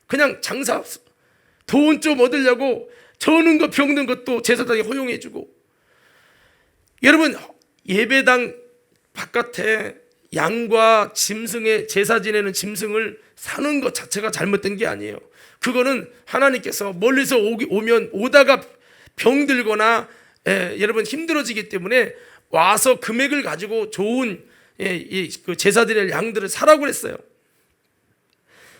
그냥 장사, 돈 좀 얻으려고 저는 것 병든 것도 제사장이 허용해주고, 여러분 예배당 바깥에 양과 짐승의, 제사 지내는 짐승을 사는 것 자체가 잘못된 게 아니에요. 그거는 하나님께서 멀리서 오다가 병들거나 여러분 힘들어지기 때문에 와서 금액을 가지고 좋은 그 제사 드릴 양들을 사라고 그랬어요.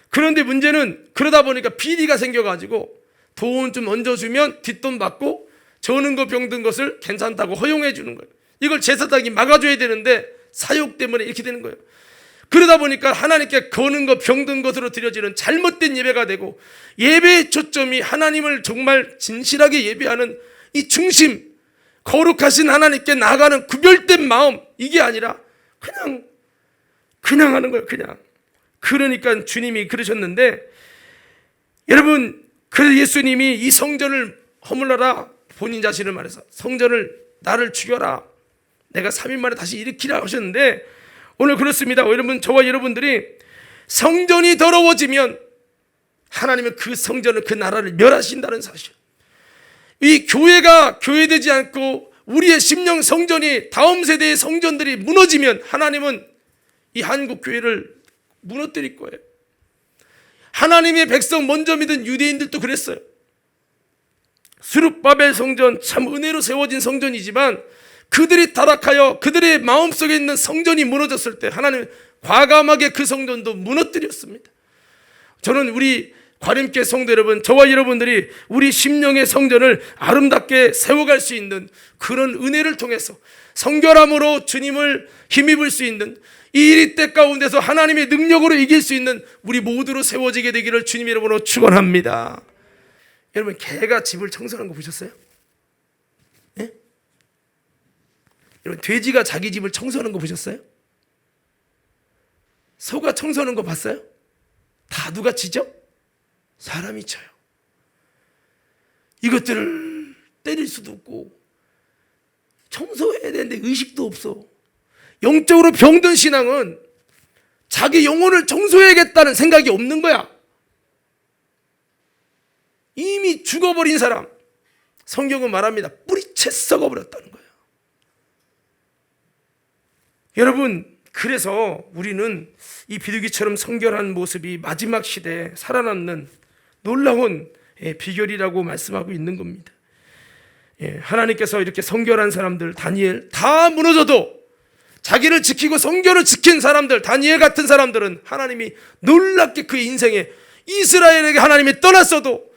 그런데 문제는 그러다 보니까 비리가 생겨가지고 돈 좀 얹어주면 뒷돈 받고 저는 거 병든 것을 괜찮다고 허용해 주는 거예요. 이걸 제사장이 막아줘야 되는데 사욕 때문에 이렇게 되는 거예요. 그러다 보니까 하나님께 거는 것, 병든 것으로 드려지는 잘못된 예배가 되고, 예배의 초점이 하나님을 정말 진실하게 예배하는 이 중심, 거룩하신 하나님께 나아가는 구별된 마음, 이게 아니라 그냥 하는 거예요. 그냥. 그러니까 주님이 그러셨는데, 여러분, 그래서 예수님이 이 성전을 허물러라, 본인 자신을 말해서 성전을, 나를 죽여라, 내가 3일 만에 다시 일으키라 하셨는데, 오늘 그렇습니다. 여러분, 저와 여러분들이 성전이 더러워지면 하나님은 그 성전을, 그 나라를 멸하신다는 사실. 이 교회가 교회되지 않고 우리의 심령 성전이, 다음 세대의 성전들이 무너지면 하나님은 이 한국 교회를 무너뜨릴 거예요. 하나님의 백성 먼저 믿은 유대인들도 그랬어요. 스룹바벨 성전, 참 은혜로 세워진 성전이지만 그들이 타락하여 그들의 마음속에 있는 성전이 무너졌을 때 하나님은 과감하게 그 성전도 무너뜨렸습니다. 저는 우리 과림교회 성도 여러분, 저와 여러분들이 우리 심령의 성전을 아름답게 세워갈 수 있는 그런 은혜를 통해서 성결함으로 주님을 힘입을 수 있는 이 일이 때 가운데서 하나님의 능력으로 이길 수 있는 우리 모두로 세워지게 되기를 주님의 이름으로 축원합니다. 여러분, 개가 집을 청소하는 거 보셨어요? 네? 여러분, 돼지가 자기 집을 청소하는 거 보셨어요? 소가 청소하는 거 봤어요? 다 누가 치죠? 사람이 쳐요. 이것들을 때릴 수도 없고 청소해야 되는데 의식도 없어. 영적으로 병든 신앙은 자기 영혼을 청소해야겠다는 생각이 없는 거야. 이미 죽어버린 사람, 성경은 말합니다. 뿌리채 썩어버렸다는 거예요. 여러분, 그래서 우리는 이 비둘기처럼 성결한 모습이 마지막 시대에 살아남는 놀라운 비결이라고 말씀하고 있는 겁니다. 하나님께서 이렇게 성결한 사람들, 다니엘, 다 무너져도 자기를 지키고 성결을 지킨 사람들, 다니엘 같은 사람들은 하나님이 놀랍게 그 인생에, 이스라엘에게 하나님이 떠났어도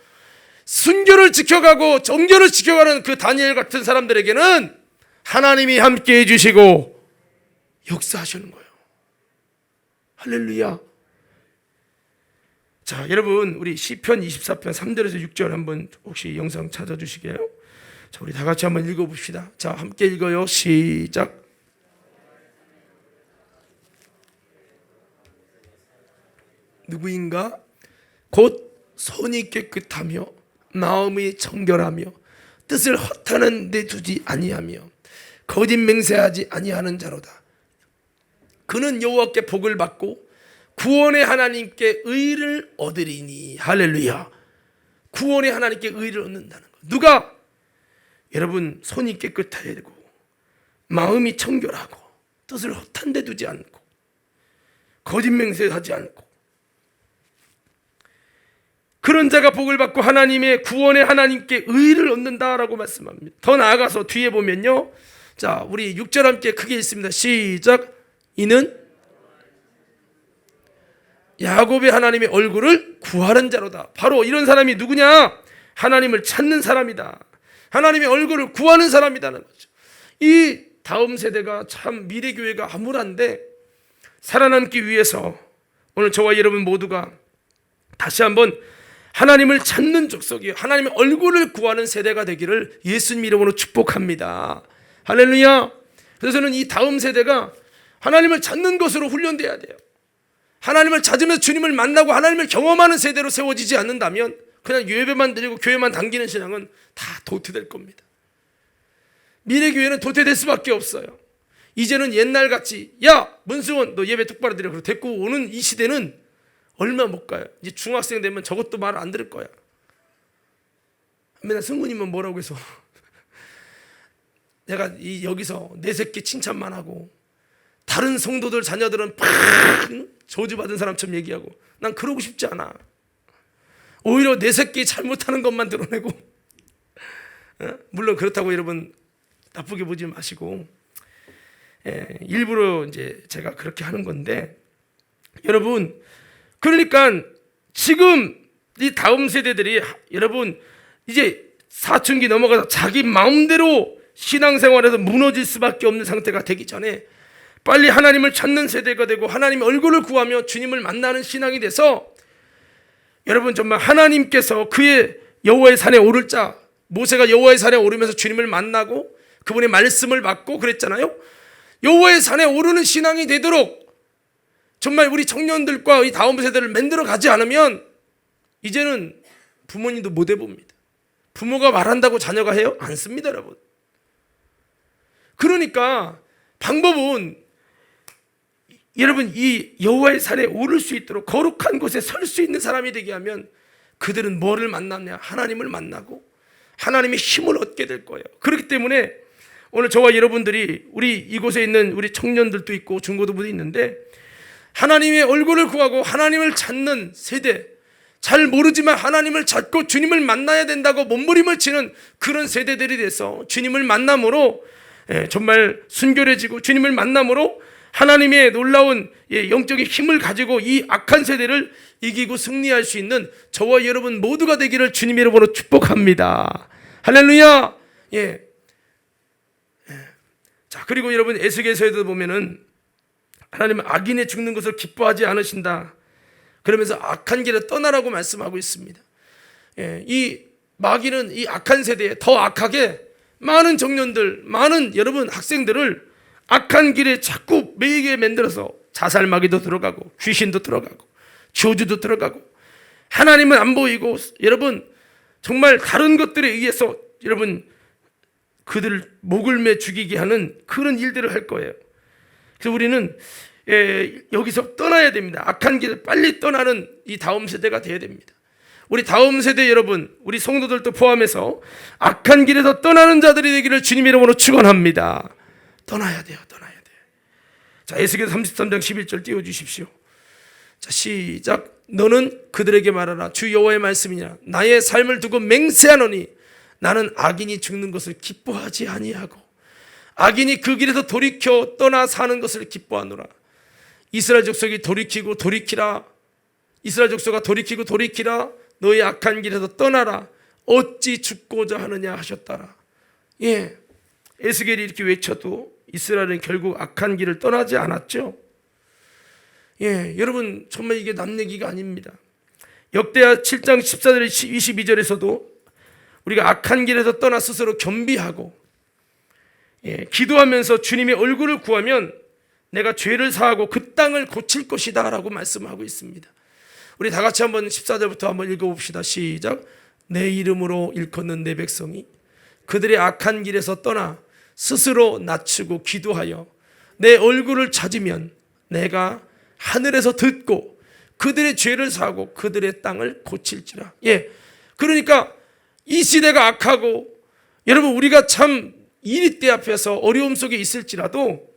순결을 지켜가고 정결을 지켜가는 그 다니엘 같은 사람들에게는 하나님이 함께 해주시고 역사하시는 거예요. 할렐루야. 자, 여러분, 우리 시편 24편 3절에서 6절 한번 혹시 영상 찾아주시게요? 자, 우리 다 같이 한번 읽어봅시다. 자, 함께 읽어요. 시작. 누구인가? 곧 손이 깨끗하며 마음이 정결하며 뜻을 허탄한 데 두지 아니하며 거짓 맹세하지 아니하는 자로다. 그는 여호와께 복을 받고 구원의 하나님께 의를 얻으리니. 할렐루야. 구원의 하나님께 의를 얻는다는 것. 누가? 여러분, 손이 깨끗해야 되고 마음이 청결하고 뜻을 허탄 데 두지 않고 거짓 맹세하지 않고, 그런 자가 복을 받고 하나님의 구원의 하나님께 의를 얻는다라고 말씀합니다. 더 나아가서 뒤에 보면요, 자, 우리 6절 함께 크게 읽습니다. 시작. 이는 야곱의 하나님의 얼굴을 구하는 자로다. 바로 이런 사람이 누구냐? 하나님을 찾는 사람이다. 하나님의 얼굴을 구하는 사람이라는 거죠. 이 다음 세대가 참 미래교회가 암울한데 살아남기 위해서 오늘 저와 여러분 모두가 다시 한번 하나님을 찾는 족속이, 하나님의 얼굴을 구하는 세대가 되기를 예수님 이름으로 축복합니다. 할렐루야. 그래서 저는 이 다음 세대가 하나님을 찾는 것으로 훈련돼야 돼요. 하나님을 찾으면서 주님을 만나고 하나님을 경험하는 세대로 세워지지 않는다면 그냥 예배만 드리고 교회만 당기는 신앙은 다 도태될 겁니다. 미래교회는 도태될 수밖에 없어요. 이제는 옛날같이 야 문수원 너 예배 똑바로 드려 그러고 데리고 오는 이 시대는 얼마 못 가요. 이제 중학생 되면 저것도 말 안 들을 거야. 맨날 성구님은 뭐라고 해서 내가 여기서 내 새끼 칭찬만 하고 다른 성도들 자녀들은 팍 저주받은 사람처럼 얘기하고, 난 그러고 싶지 않아. 오히려 내 새끼 잘못하는 것만 드러내고 물론 그렇다고 여러분 나쁘게 보지 마시고, 일부러 이제 제가 그렇게 하는 건데, 여러분, 그러니까 지금 이 다음 세대들이 여러분 이제 사춘기 넘어가서 자기 마음대로 신앙생활에서 무너질 수밖에 없는 상태가 되기 전에 빨리 하나님을 찾는 세대가 되고 하나님의 얼굴을 구하며 주님을 만나는 신앙이 돼서, 여러분 정말 하나님께서 그의 여호와의 산에 오를 자, 모세가 여호와의 산에 오르면서 주님을 만나고 그분의 말씀을 받고 그랬잖아요. 여호와의 산에 오르는 신앙이 되도록 정말 우리 청년들과 이 다음 세대를 만들어 가지 않으면 이제는 부모님도 못 해봅니다. 부모가 말한다고 자녀가 해요? 안 씁니다, 여러분. 그러니까 방법은 여러분 이 여호와의 산에 오를 수 있도록 거룩한 곳에 설 수 있는 사람이 되게 하면 그들은 뭐를 만났냐? 하나님을 만나고 하나님의 힘을 얻게 될 거예요. 그렇기 때문에 오늘 저와 여러분들이 우리 이곳에 있는 우리 청년들도 있고 중고등부도 있는데 하나님의 얼굴을 구하고 하나님을 찾는 세대, 잘 모르지만 하나님을 찾고 주님을 만나야 된다고 몸부림을 치는 그런 세대들이 돼서 주님을 만남으로 정말 순결해지고 주님을 만남으로 하나님의 놀라운 영적인 힘을 가지고 이 악한 세대를 이기고 승리할 수 있는 저와 여러분 모두가 되기를 주님의 이름으로 축복합니다. 할렐루야. 자, 그리고 여러분 에스겔서에도 보면은 하나님은 악인의 죽는 것을 기뻐하지 않으신다. 그러면서 악한 길에 떠나라고 말씀하고 있습니다. 이 마귀는 이 악한 세대에 더 악하게 많은 청년들, 많은 여러분 학생들을 악한 길에 자꾸 매이게 만들어서 자살 마귀도 들어가고 귀신도 들어가고 저주도 들어가고 하나님은 안 보이고 여러분 정말 다른 것들에 의해서 여러분 그들을 목을 매 죽이게 하는 그런 일들을 할 거예요. 그래서 우리는 여기서 떠나야 됩니다. 악한 길을 빨리 떠나는 이 다음 세대가 돼야 됩니다. 우리 다음 세대 여러분, 우리 성도들도 포함해서 악한 길에서 떠나는 자들이 되기를 주님 이름으로 축원합니다. 떠나야 돼요. 떠나야 돼요. 자, 에스겔 33장 11절 띄워주십시오. 자, 시작. 너는 그들에게 말하라. 주 여호와의 말씀이냐. 나의 삶을 두고 맹세하노니 나는 악인이 죽는 것을 기뻐하지 아니하고 악인이 그 길에서 돌이켜 떠나 사는 것을 기뻐하노라. 이스라엘 족속이 돌이키고 돌이키라. 이스라엘 족속아 돌이키고 돌이키라. 너의 악한 길에서 떠나라. 어찌 죽고자 하느냐 하셨더라. 에스겔이 이렇게 외쳐도 이스라엘은 결국 악한 길을 떠나지 않았죠. 여러분 정말 이게 남 얘기가 아닙니다. 역대하 7장 14절 22절에서도 우리가 악한 길에서 떠나 스스로 겸비하고 기도하면서 주님의 얼굴을 구하면 내가 죄를 사하고 그 땅을 고칠 것이다 라고 말씀하고 있습니다. 우리 다 같이 한번 14절부터 한번 읽어봅시다. 시작. 내 이름으로 일컫는 내 백성이 그들의 악한 길에서 떠나 스스로 낮추고 기도하여 내 얼굴을 찾으면 내가 하늘에서 듣고 그들의 죄를 사하고 그들의 땅을 고칠지라. 그러니까 이 시대가 악하고 여러분 우리가 참 일이 때 앞에서 어려움 속에 있을지라도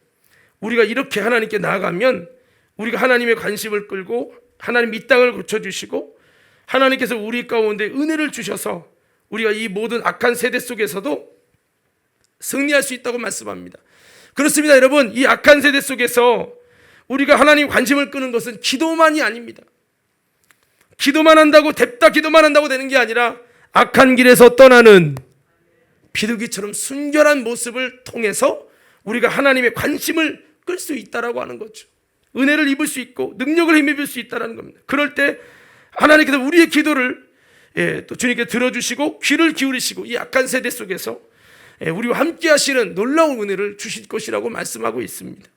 우리가 이렇게 하나님께 나아가면 우리가 하나님의 관심을 끌고 하나님 이 땅을 고쳐주시고 하나님께서 우리 가운데 은혜를 주셔서 우리가 이 모든 악한 세대 속에서도 승리할 수 있다고 말씀합니다. 그렇습니다. 여러분 이 악한 세대 속에서 우리가 하나님 관심을 끄는 것은 기도만이 아닙니다. 기도만 한다고 됐다 기도만 한다고 되는 게 아니라 악한 길에서 떠나는 비둘기처럼 순결한 모습을 통해서 우리가 하나님의 관심을 끌 수 있다라고 하는 거죠. 은혜를 입을 수 있고 능력을 힘입을 수 있다는 겁니다. 그럴 때 하나님께서 우리의 기도를 또 주님께 들어주시고 귀를 기울이시고 이 악한 세대 속에서 우리와 함께 하시는 놀라운 은혜를 주실 것이라고 말씀하고 있습니다.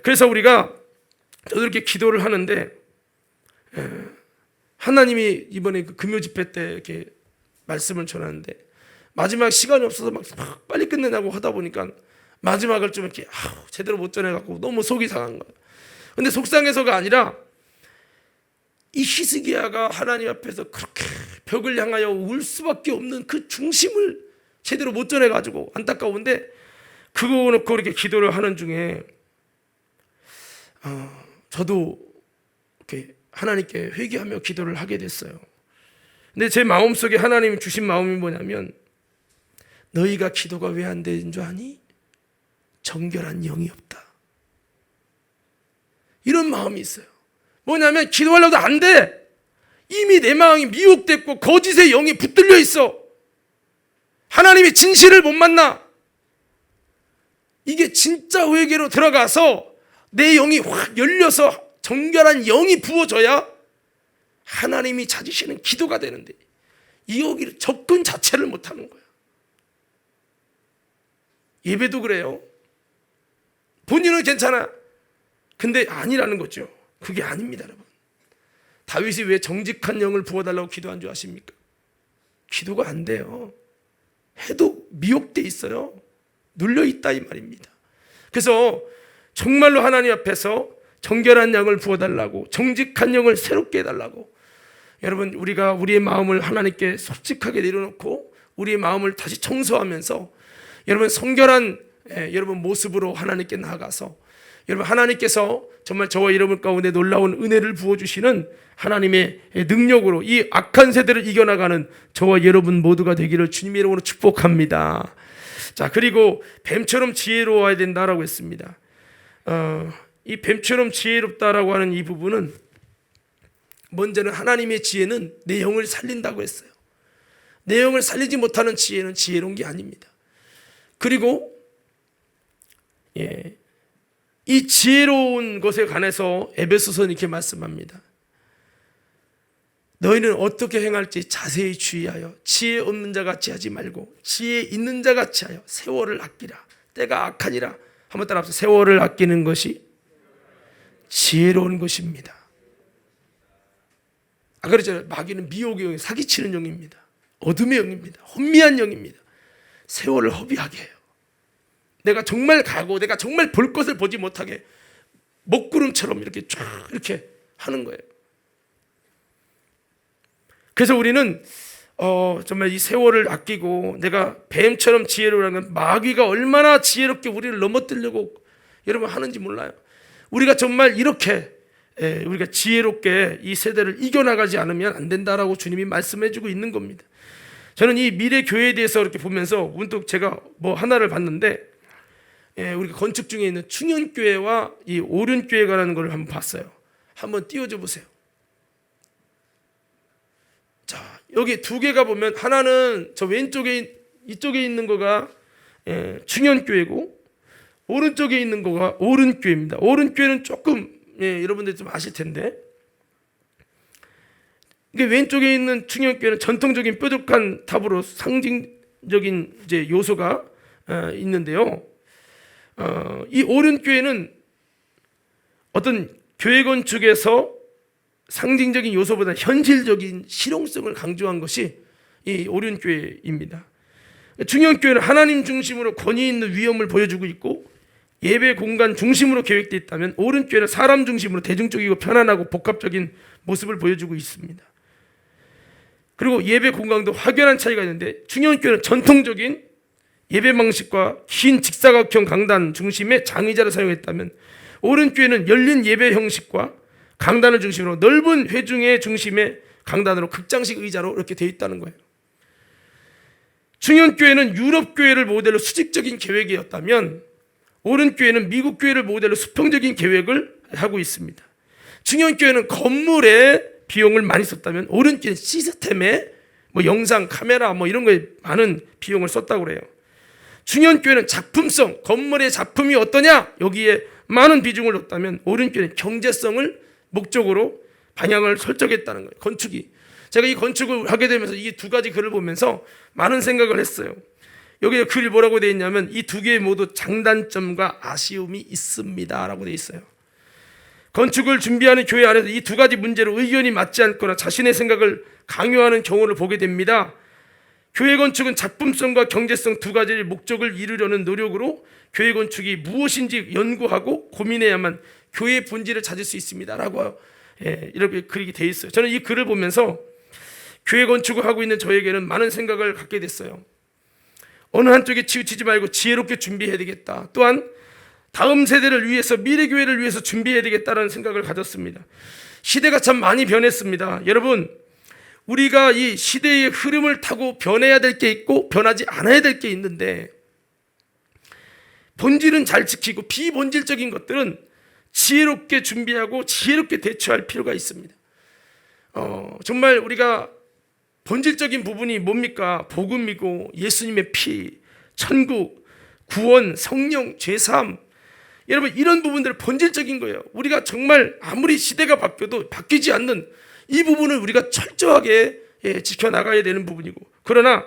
그래서 우리가 저도 이렇게 기도를 하는데 하나님이 이번에 그 금요 집회 때 이렇게 말씀을 전하는데 마지막 시간이 없어서 막 빨리 끝내냐고 하다 보니까 마지막을 좀 이렇게 제대로 못 전해갖고 너무 속이 상한 거예요. 근데 속상해서가 아니라 이 히스기야가 하나님 앞에서 그렇게 벽을 향하여 울 수밖에 없는 그 중심을 제대로 못 전해가지고 안타까운데 그거 놓고 이렇게 기도를 하는 중에 저도 이렇게 하나님께 회개하며 기도를 하게 됐어요. 근데 제 마음속에 하나님이 주신 마음이 뭐냐면 너희가 기도가 왜 안 되는 줄 아니? 정결한 영이 없다. 이런 마음이 있어요. 뭐냐면 기도하려도 안 돼. 이미 내 마음이 미혹됐고 거짓의 영이 붙들려 있어. 하나님의 진실을 못 만나. 이게 진짜 회개로 들어가서 내 영이 확 열려서 정결한 영이 부어져야 하나님이 찾으시는 기도가 되는데 이 여기를 접근 자체를 못하는 거예요. 예배도 그래요. 본인은 괜찮아. 근데 아니라는 거죠. 그게 아닙니다, 여러분. 다윗이 왜 정직한 영을 부어달라고 기도한 줄 아십니까? 기도가 안 돼요. 해도 미혹돼 있어요. 눌려 있다 이 말입니다. 그래서 정말로 하나님 앞에서 정결한 양을 부어달라고, 정직한 영을 새롭게 해달라고. 여러분, 우리가 우리의 마음을 하나님께 솔직하게 내려놓고 우리의 마음을 다시 청소하면서 여러분 성결한 여러분 모습으로 하나님께 나아가서 여러분 하나님께서 정말 저와 여러분 가운데 놀라운 은혜를 부어주시는 하나님의 능력으로 이 악한 세대를 이겨나가는 저와 여러분 모두가 되기를 주님의 이름으로 축복합니다. 자, 그리고 뱀처럼 지혜로워야 된다라고 했습니다. 이 뱀처럼 지혜롭다라고 하는 이 부분은 먼저는 하나님의 지혜는 내 영을 살린다고 했어요. 내 영을 살리지 못하는 지혜는 지혜로운 게 아닙니다. 그리고 이 지혜로운 것에 관해서 에베소서는 이렇게 말씀합니다. 너희는 어떻게 행할지 자세히 주의하여 지혜 없는 자 같이 하지 말고 지혜 있는 자 같이 하여 세월을 아끼라. 때가 악하니라. 한번 따라합시다. 세월을 아끼는 것이 지혜로운 것입니다. 그랬잖아요. 마귀는 미혹의 영이 사기치는 영입니다. 어둠의 영입니다. 혼미한 영입니다. 세월을 허비하게 해요. 내가 정말 가고 내가 정말 볼 것을 보지 못하게 먹구름처럼 이렇게 쫙 이렇게 하는 거예요. 그래서 우리는 정말 이 세월을 아끼고 내가 뱀처럼 지혜로우라는 건 마귀가 얼마나 지혜롭게 우리를 넘어뜨리려고 여러분 하는지 몰라요. 우리가 정말 이렇게 우리가 지혜롭게 이 세대를 이겨나가지 않으면 안 된다라고 주님이 말씀해주고 있는 겁니다. 저는 이 미래 교회에 대해서 이렇게 보면서 문득 제가 뭐 하나를 봤는데 우리가 건축 중에 있는 충현교회와 이 오륜교회가라는 걸 한번 봤어요. 한번 띄워줘 보세요. 자, 여기 두 개가 보면 하나는 저 왼쪽에 이쪽에 있는 거가 충현교회고 오른쪽에 있는 거가 오륜교회입니다. 오륜교회는 조금 여러분들 좀 아실 텐데 이게 왼쪽에 있는 충현교회는 전통적인 뾰족한 탑으로 상징적인 이제 요소가 있는데요. 이 오륜교회는 어떤 교회 건축에서 상징적인 요소보다 현실적인 실용성을 강조한 것이 이 오륜교회입니다. 충현교회는 하나님 중심으로 권위 있는 위엄을 보여주고 있고 예배 공간 중심으로 계획되어 있다면 오륜교회는 사람 중심으로 대중적이고 편안하고 복합적인 모습을 보여주고 있습니다. 그리고 예배 공간도 확연한 차이가 있는데 충현교회는 전통적인 예배 방식과 긴 직사각형 강단 중심의 장의자를 사용했다면 오륜교회는 열린 예배 형식과 강단을 중심으로 넓은 회중의 중심의 강단으로 극장식 의자로 이렇게 되어 있다는 거예요. 충현교회는 유럽교회를 모델로 수직적인 계획이었다면 오륜교회는 미국교회를 모델로 수평적인 계획을 하고 있습니다. 충현교회는 건물에 비용을 많이 썼다면 오륜교회는 시스템에 뭐 영상, 카메라 뭐 이런 거에 많은 비용을 썼다고 그래요. 충현교회는 작품성, 건물의 작품이 어떠냐 여기에 많은 비중을 뒀다면 오륜교회는 경제성을 목적으로 방향을 설정했다는 거예요. 건축이. 제가 이 건축을 하게 되면서 이 두 가지 글을 보면서 많은 생각을 했어요. 여기에 글이 뭐라고 되어 있냐면 이 두 개 모두 장단점과 아쉬움이 있습니다 라고 되어 있어요. 건축을 준비하는 교회 안에서 이 두 가지 문제로 의견이 맞지 않거나 자신의 생각을 강요하는 경우를 보게 됩니다. 교회 건축은 작품성과 경제성 두 가지의 목적을 이루려는 노력으로 교회 건축이 무엇인지 연구하고 고민해야만 교회의 본질을 찾을 수 있습니다 라고 이렇게 글이 되어 있어요. 저는 이 글을 보면서 교회 건축을 하고 있는 저에게는 많은 생각을 갖게 됐어요. 어느 한쪽에 치우치지 말고 지혜롭게 준비해야 되겠다. 또한 다음 세대를 위해서 미래 교회를 위해서 준비해야 되겠다는 생각을 가졌습니다. 시대가 참 많이 변했습니다. 여러분, 우리가 이 시대의 흐름을 타고 변해야 될 게 있고 변하지 않아야 될 게 있는데 본질은 잘 지키고 비본질적인 것들은 지혜롭게 준비하고 지혜롭게 대처할 필요가 있습니다. 정말 우리가 본질적인 부분이 뭡니까? 복음이고 예수님의 피, 천국, 구원, 성령, 죄사함. 여러분 이런 부분들 본질적인 거예요. 우리가 정말 아무리 시대가 바뀌어도 바뀌지 않는 이 부분을 우리가 철저하게 지켜나가야 되는 부분이고 그러나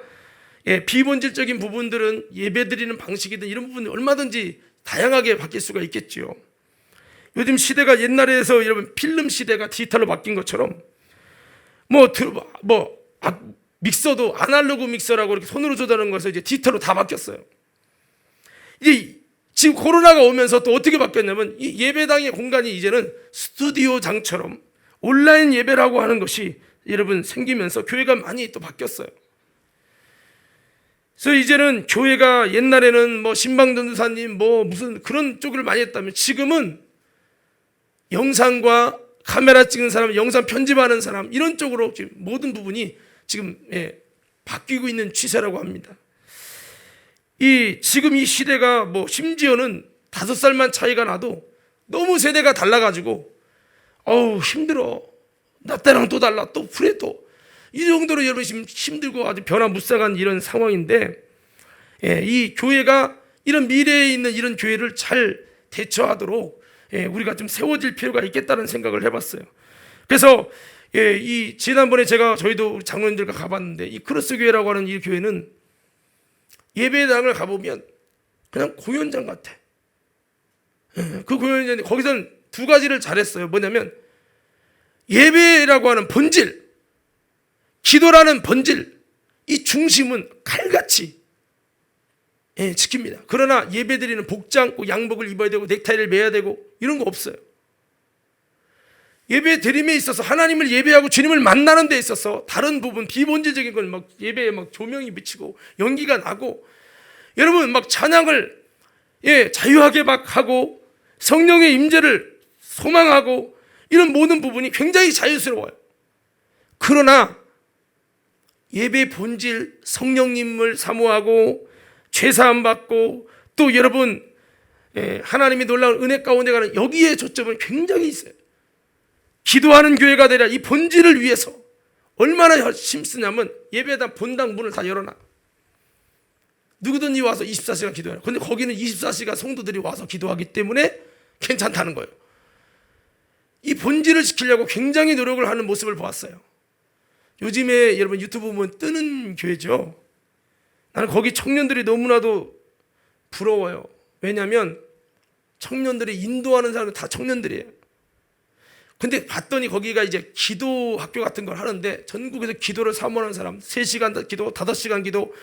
비본질적인 부분들은 예배드리는 방식이든 이런 부분은 얼마든지 다양하게 바뀔 수가 있겠죠. 요즘 시대가 옛날에서 여러분 필름 시대가 디지털로 바뀐 것처럼 믹서도 아날로그 믹서라고 이렇게 손으로 조절하는 것에서 이제 디지털로 다 바뀌었어요. 이제 지금 코로나가 오면서 또 어떻게 바뀌었냐면 이 예배당의 공간이 이제는 스튜디오장처럼 온라인 예배라고 하는 것이 여러분 생기면서 교회가 많이 또 바뀌었어요. 그래서 이제는 교회가 옛날에는 뭐 신방전도사님 뭐 무슨 그런 쪽을 많이 했다면 지금은 영상과 카메라 찍는 사람, 영상 편집하는 사람 이런 쪽으로 지금 모든 부분이 지금 바뀌고 있는 추세라고 합니다. 지금 이 시대가 뭐 심지어는 5살만 차이가 나도 너무 세대가 달라가지고 힘들어. 나 때랑 또 달라. 또 그래 또. 이 정도로 여러분 지금 힘들고 아주 변화무쌍한 이런 상황인데 이 교회가 이런 미래에 있는 이런 교회를 잘 대처하도록 우리가 좀 세워질 필요가 있겠다는 생각을 해봤어요. 그래서 이 지난번에 저희도 장로님들과 가봤는데 이 크로스 교회라고 하는 이 교회는 예배당을 가보면 그냥 공연장 같아. 그 공연장인데 거기서는 두 가지를 잘했어요. 뭐냐면 예배라고 하는 본질, 기도라는 본질, 이 중심은 칼같이 지킵니다. 그러나 예배드리는 복장, 양복을 입어야 되고 넥타이를 매야 되고 이런 거 없어요. 예배 드림에 있어서 하나님을 예배하고 주님을 만나는 데 있어서 다른 부분 비본질적인 건 막 예배에 막 조명이 비치고 연기가 나고 여러분 막 찬양을 자유하게 막 하고 성령의 임재를 소망하고 이런 모든 부분이 굉장히 자유스러워요. 그러나 예배 본질 성령님을 사모하고 죄사함 받고 또 여러분 하나님이 놀라운 은혜 가운데 가는 여기에 초점은 굉장히 있어요. 기도하는 교회가 되려 이 본질을 위해서 얼마나 힘쓰냐면 예배당 본당 문을 다 열어놔. 누구든지 와서 24시간 기도해요. 근데 거기는 24시간 성도들이 와서 기도하기 때문에 괜찮다는 거예요. 이 본질을 지키려고 굉장히 노력을 하는 모습을 보았어요. 요즘에 여러분 유튜브 보면 뜨는 교회죠. 나는 거기 청년들이 너무나도 부러워요. 왜냐하면 청년들이 인도하는 사람은 다 청년들이에요. 근데 봤더니 거기가 이제 기도 학교 같은 걸 하는데 전국에서 기도를 사모하는 사람 3시간 기도, 5시간 기도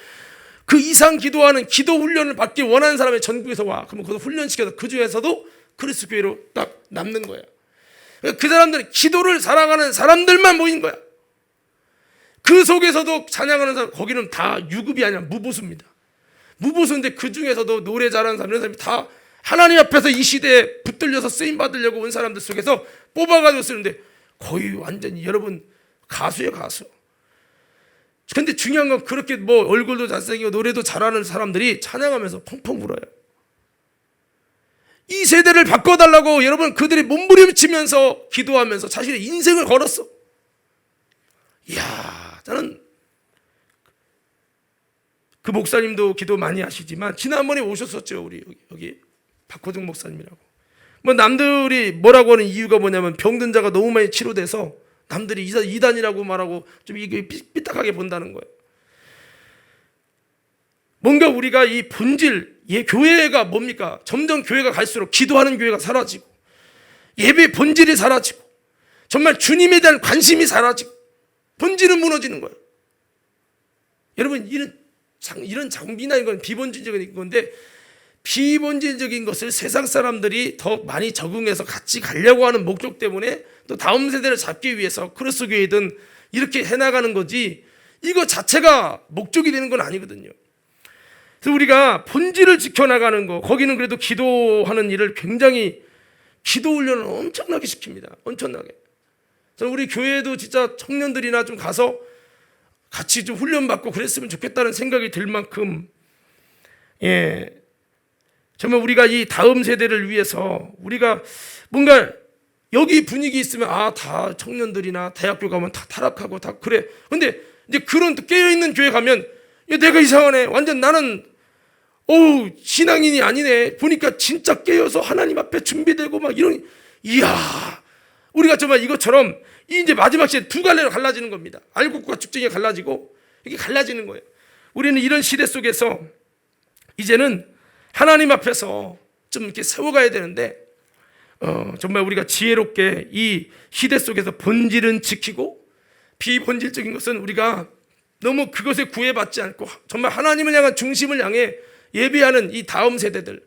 그 이상 기도하는 기도 훈련을 받기 원하는 사람이 전국에서 와. 그러면 그거 훈련시켜서 그 중에서도 그리스도 교회로 딱 남는 거예요. 그 사람들은 기도를 사랑하는 사람들만 모인 거야. 그 속에서도 찬양하는 사람, 거기는 다 유급이 아니라 무보수입니다. 무보수인데 그 중에서도 노래 잘하는 사람, 이런 사람이 다 하나님 앞에서 이 시대에 붙들려서 쓰임 받으려고 온 사람들 속에서 뽑아가지고 쓰는데 거의 완전히 여러분 가수예요, 가수. 근데 중요한 건 그렇게 뭐 얼굴도 잘생기고 노래도 잘하는 사람들이 찬양하면서 펑펑 울어요. 이 세대를 바꿔달라고 여러분 그들이 몸부림치면서 기도하면서 자신의 인생을 걸었어. 이야, 저는 그 목사님도 기도 많이 하시지만 지난번에 오셨었죠. 우리 여기 박호중 목사님이라고. 뭐 남들이 뭐라고 하는 이유가 뭐냐면 병든 자가 너무 많이 치료돼서 남들이 이단이라고 말하고 좀 이게 삐딱하게 본다는 거예요. 뭔가 우리가 이 본질, 교회가 뭡니까? 점점 교회가 갈수록 기도하는 교회가 사라지고 예배 본질이 사라지고 정말 주님에 대한 관심이 사라지고 본질은 무너지는 거예요. 여러분 이런 장비나 이건 비본질적인 건데 비본질적인 것을 세상 사람들이 더 많이 적응해서 같이 가려고 하는 목적 때문에 또 다음 세대를 잡기 위해서 크로스 교회든 이렇게 해나가는 거지 이거 자체가 목적이 되는 건 아니거든요. 그래서 우리가 본질을 지켜나가는 거 거기는 그래도 기도하는 일을 굉장히 기도 훈련을 엄청나게 시킵니다. 엄청나게. 저는 우리 교회도 진짜 청년들이나 좀 가서 같이 좀 훈련받고 그랬으면 좋겠다는 생각이 들 만큼 정말 우리가 이 다음 세대를 위해서 우리가 뭔가 여기 분위기 있으면 다 청년들이나 대학교 가면 다 타락하고 다 그래. 근데 이제 그런 또 깨어있는 교회 가면 내가 이상하네. 완전 나는 신앙인이 아니네. 보니까 진짜 깨어서 하나님 앞에 준비되고 막 이런 이야. 우리가 정말 이것처럼 이제 마지막 시대 두 갈래로 갈라지는 겁니다. 알곡과 죽정이 갈라지고 이게 갈라지는 거예요. 우리는 이런 시대 속에서 이제는 하나님 앞에서 좀 이렇게 세워가야 되는데 정말 우리가 지혜롭게 이 시대 속에서 본질은 지키고 비본질적인 것은 우리가 너무 그것에 구애받지 않고 정말 하나님을 향한 중심을 향해 예배하는 이 다음 세대들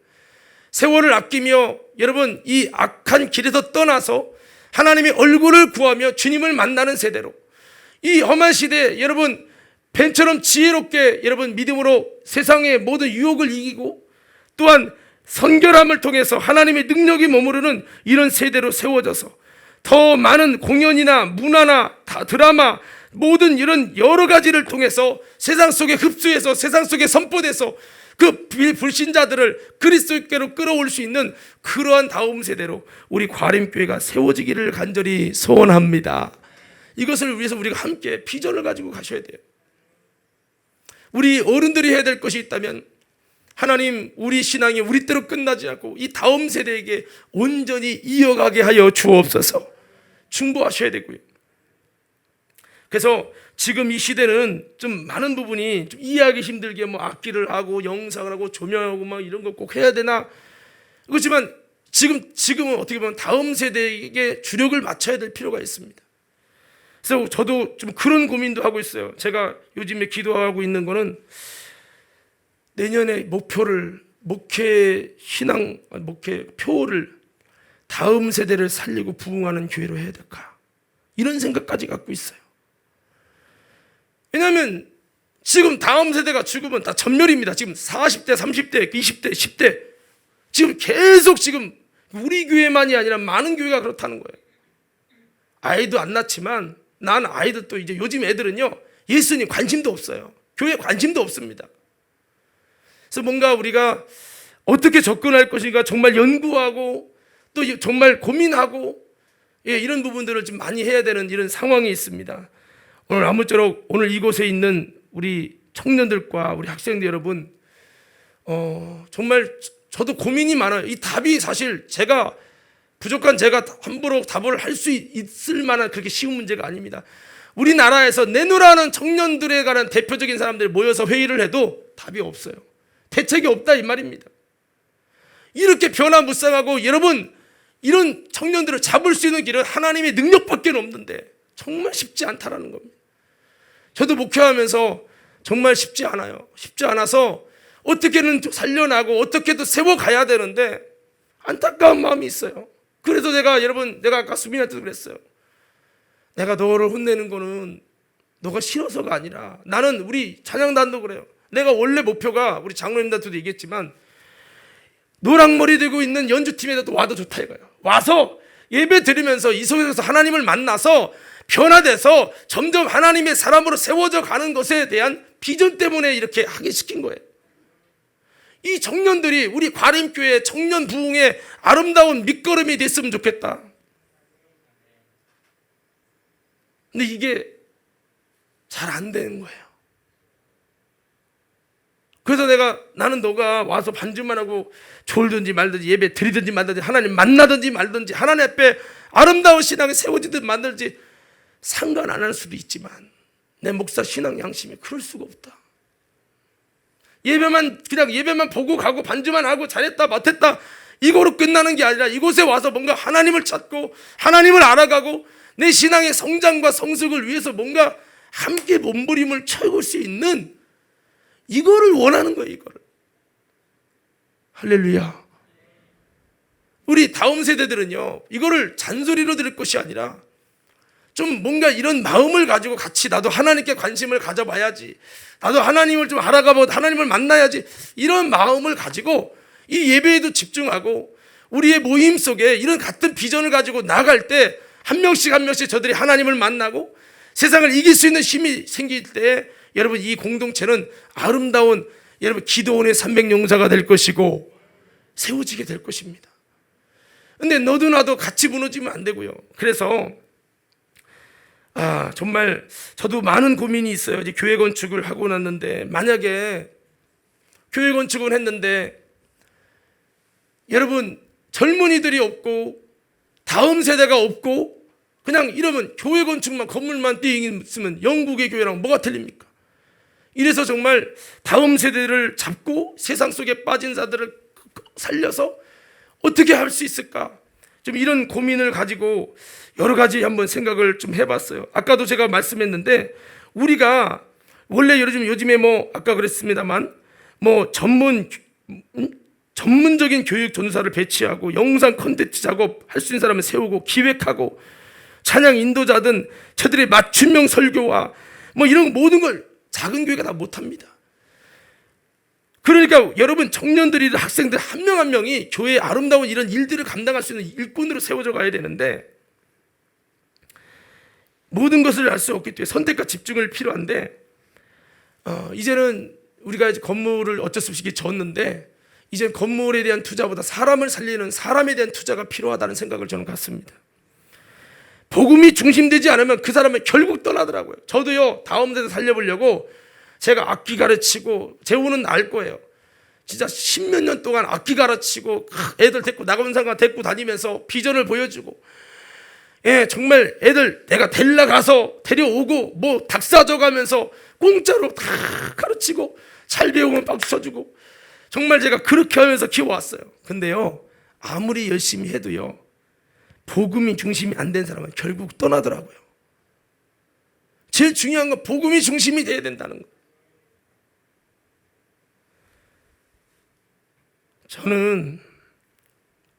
세월을 아끼며 여러분 이 악한 길에서 떠나서 하나님의 얼굴을 구하며 주님을 만나는 세대로, 이 험한 시대에 여러분 뱀처럼 지혜롭게 여러분 믿음으로 세상의 모든 유혹을 이기고 또한 선결함을 통해서 하나님의 능력이 머무르는 이런 세대로 세워져서 더 많은 공연이나 문화나 드라마 모든 이런 여러 가지를 통해서 세상 속에 흡수해서 세상 속에 선포돼서 그 불신자들을 그리스도께로 끌어올 수 있는 그러한 다음 세대로 우리 과림교회가 세워지기를 간절히 소원합니다. 이것을 위해서 우리가 함께 비전을 가지고 가셔야 돼요. 우리 어른들이 해야 될 것이 있다면 하나님 우리 신앙이 우리 때로 끝나지 않고 이 다음 세대에게 온전히 이어가게 하여 주옵소서. 충고하셔야 되고요. 그래서 지금 이 시대는 좀 많은 부분이 좀 이해하기 힘들게 뭐 악기를 하고 영상을 하고 조명하고 막 이런 거 꼭 해야 되나 그렇지만 지금은 어떻게 보면 다음 세대에게 주력을 맞춰야 될 필요가 있습니다. 그래서 저도 좀 그런 고민도 하고 있어요. 제가 요즘에 기도하고 있는 거는 내년에 목회표를 다음 세대를 살리고 부흥하는 교회로 해야 될까? 이런 생각까지 갖고 있어요. 왜냐하면 지금 다음 세대가 죽으면 다 전멸입니다. 지금 40대, 30대, 20대, 10대 지금 계속 지금 우리 교회만이 아니라 많은 교회가 그렇다는 거예요. 아이도 안 낳지만 난 아이도 또 이제 요즘 애들은요 예수님 관심도 없어요. 교회 관심도 없습니다. 그래서 뭔가 우리가 어떻게 접근할 것인가 정말 연구하고 또 정말 고민하고 이런 부분들을 좀 많이 해야 되는 이런 상황이 있습니다. 오늘 아무쪼록 오늘 이곳에 있는 우리 청년들과 우리 학생들 여러분 정말 저도 고민이 많아요. 이 답이 사실 제가 함부로 답을 할 수 있을 만한 그렇게 쉬운 문제가 아닙니다. 우리나라에서 내노라는 청년들에 관한 대표적인 사람들이 모여서 회의를 해도 답이 없어요. 대책이 없다 이 말입니다. 이렇게 변화무쌍하고 여러분 이런 청년들을 잡을 수 있는 길은 하나님의 능력밖에 없는데 정말 쉽지 않다라는 겁니다. 저도 목회하면서 정말 쉽지 않아요. 쉽지 않아서 어떻게든 살려나고 어떻게든 세워가야 되는데 안타까운 마음이 있어요. 그래서 내가 아까 수민한테도 그랬어요. 내가 너를 혼내는 거는 너가 싫어서가 아니라 나는 우리 찬양단도 그래요. 내가 원래 목표가 우리 장로님들한테도 얘기했지만 노랑머리 들고 있는 연주팀에도 와도 좋다 이거예요. 와서 예배 드리면서 이 속에서 하나님을 만나서 변화돼서 점점 하나님의 사람으로 세워져 가는 것에 대한 비전 때문에 이렇게 하게 시킨 거예요. 이 청년들이 우리 과림교회 청년 부흥의 아름다운 밑거름이 됐으면 좋겠다. 근데 이게 잘 안 되는 거예요. 그래서 나는 너가 와서 반주만 하고 졸든지 말든지 예배 드리든지 말든지 하나님 만나든지 말든지 하나님 앞에 아름다운 신앙이 세워지듯 만들지 상관 안 할 수도 있지만 내 목사 신앙 양심이 그럴 수가 없다. 예배만 보고 가고 반주만 하고 잘했다 못했다 이거로 끝나는 게 아니라 이곳에 와서 뭔가 하나님을 찾고 하나님을 알아가고 내 신앙의 성장과 성숙을 위해서 뭔가 함께 몸부림을 쳐볼 수 있는 이거를 원하는 거예요. 이거를. 할렐루야. 우리 다음 세대들은요 이거를 잔소리로 들을 것이 아니라 좀 뭔가 이런 마음을 가지고 같이 나도 하나님께 관심을 가져봐야지, 나도 하나님을 좀 알아가고 하나님을 만나야지, 이런 마음을 가지고 이 예배에도 집중하고 우리의 모임 속에 이런 같은 비전을 가지고 나아갈 때 한 명씩 저들이 하나님을 만나고 세상을 이길 수 있는 힘이 생길 때 여러분 이 공동체는 아름다운 여러분 기도원의 300용사가 될 것이고 세워지게 될 것입니다. 근데 너도 나도 같이 무너지면 안 되고요. 그래서 정말 저도 많은 고민이 있어요. 이제 교회 건축을 하고 났는데 만약에 교회 건축을 했는데 여러분 젊은이들이 없고 다음 세대가 없고 그냥 이러면 교회 건축만 건물만 띵 있으면 영국의 교회랑 뭐가 틀립니까? 이래서 정말 다음 세대를 잡고 세상 속에 빠진 자들을 살려서 어떻게 할 수 있을까? 좀 이런 고민을 가지고 여러 가지 한번 생각을 좀 해봤어요. 아까도 제가 말씀했는데 우리가 원래 요즘에 아까 그랬습니다만 전문 전문적인 교육 전사를 배치하고 영상 콘텐츠 작업할 수 있는 사람을 세우고 기획하고 찬양 인도자든 저들의 맞춤형 설교와 뭐 이런 모든 걸 작은 교회가 다 못합니다. 그러니까 여러분 청년들이든 학생들 한 명 한 명이 교회의 아름다운 이런 일들을 감당할 수 있는 일꾼으로 세워져 가야 되는데 모든 것을 알 수 없기 때문에 선택과 집중을 필요한데 이제는 우리가 이제 건물을 어쩔 수 없이 졌는데 이제 건물에 대한 투자보다 사람을 살리는 사람에 대한 투자가 필요하다는 생각을 저는 갖습니다. 복음이 중심되지 않으면 그 사람은 결국 떠나더라고요. 저도요 다음 세대 살려보려고 제가 악기 가르치고 재우는 알 거예요. 진짜 10몇 년 동안 악기 가르치고 애들 데리고 나감상가 데리고 다니면서 비전을 보여주고 정말 애들 내가 데려가서 데려오고 뭐 닭사줘 가면서 공짜로 다 가르치고 잘 배우면 박수 쳐주고 정말 제가 그렇게 하면서 키워왔어요. 근데요 아무리 열심히 해도요 복음이 중심이 안 된 사람은 결국 떠나더라고요. 제일 중요한 건 복음이 중심이 돼야 된다는 거예요. 저는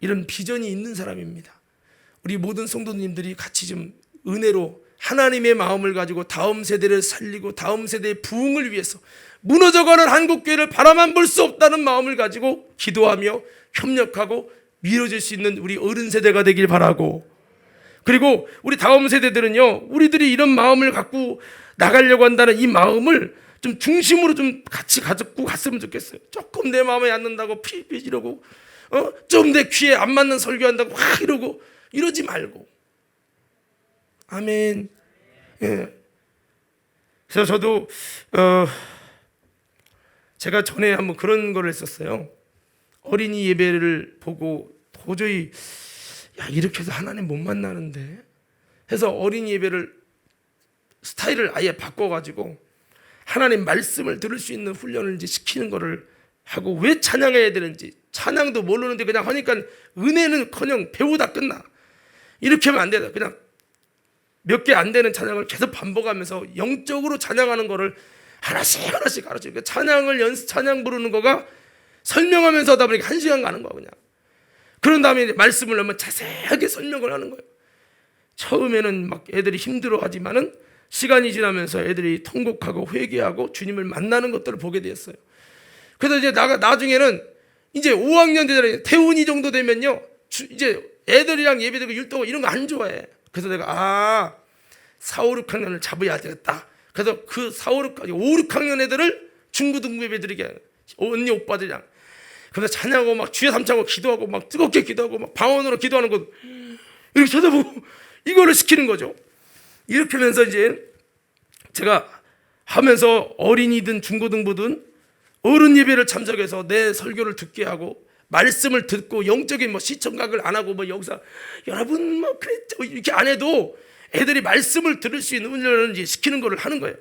이런 비전이 있는 사람입니다. 우리 모든 성도님들이 같이 좀 은혜로 하나님의 마음을 가지고 다음 세대를 살리고 다음 세대의 부흥을 위해서 무너져가는 한국교회를 바라만 볼 수 없다는 마음을 가지고 기도하며 협력하고 밀어줄 수 있는 우리 어른 세대가 되길 바라고, 그리고 우리 다음 세대들은요 우리들이 이런 마음을 갖고 나가려고 한다는 이 마음을 좀 중심으로 좀 같이 가지고 갔으면 좋겠어요. 조금 내 마음에 안 든다고 피피 이러고 좀 내 귀에 안 맞는 설교한다고 확 이러고 이러지 말고. 아멘. 예. 그래서 저도 제가 전에 한번 그런 거를 했었어요. 어린이 예배를 보고 도저히 이렇게 해서 하나님 못 만나는데 해서 어린이 예배를 스타일을 아예 바꿔가지고 하나님 말씀을 들을 수 있는 훈련을 이제 시키는 거를 하고, 왜 찬양해야 되는지 찬양도 모르는데 그냥 하니까 은혜는커녕 배우다 끝나. 이렇게 하면 안 되다. 그냥 몇 개 안 되는 찬양을 계속 반복하면서 영적으로 찬양하는 거를 하나씩 가르쳐. 찬양을 찬양 부르는 거가 설명하면서 하다 보니까 1시간 가는 거야 그냥. 그런 다음에 말씀을 너무 자세하게 설명을 하는 거예요. 처음에는 막 애들이 힘들어하지만은 시간이 지나면서 애들이 통곡하고 회개하고 주님을 만나는 것들을 보게 되었어요. 그래서 이제 나중에는 이제 5학년 되잖아요. 태훈이 정도 되면요 이제 애들이랑 예배드리고 율동하고 이런 거 안 좋아해. 그래서 내가 4, 5, 6학년을 잡아야 되겠다. 그래서 그 4, 5, 6학년 애들을 중고등부 예배 드리게 언니 오빠들이랑 그래서 찬양하고 막 주여 삼창하고 기도하고 막 뜨겁게 기도하고 막 방언으로 기도하는 거 이렇게 쳐다보고 이거를 시키는 거죠. 이렇게 하면서 이제 제가 하면서 어린이든 중고등부든 어른 예배를 참석해서 내 설교를 듣게 하고 말씀을 듣고 영적인 뭐 시청각을 안 하고 뭐 여기서 여러분 뭐 그랬죠 이렇게 안 해도 애들이 말씀을 들을 수 있는 훈련을 이제 시키는 거를 하는 거예요.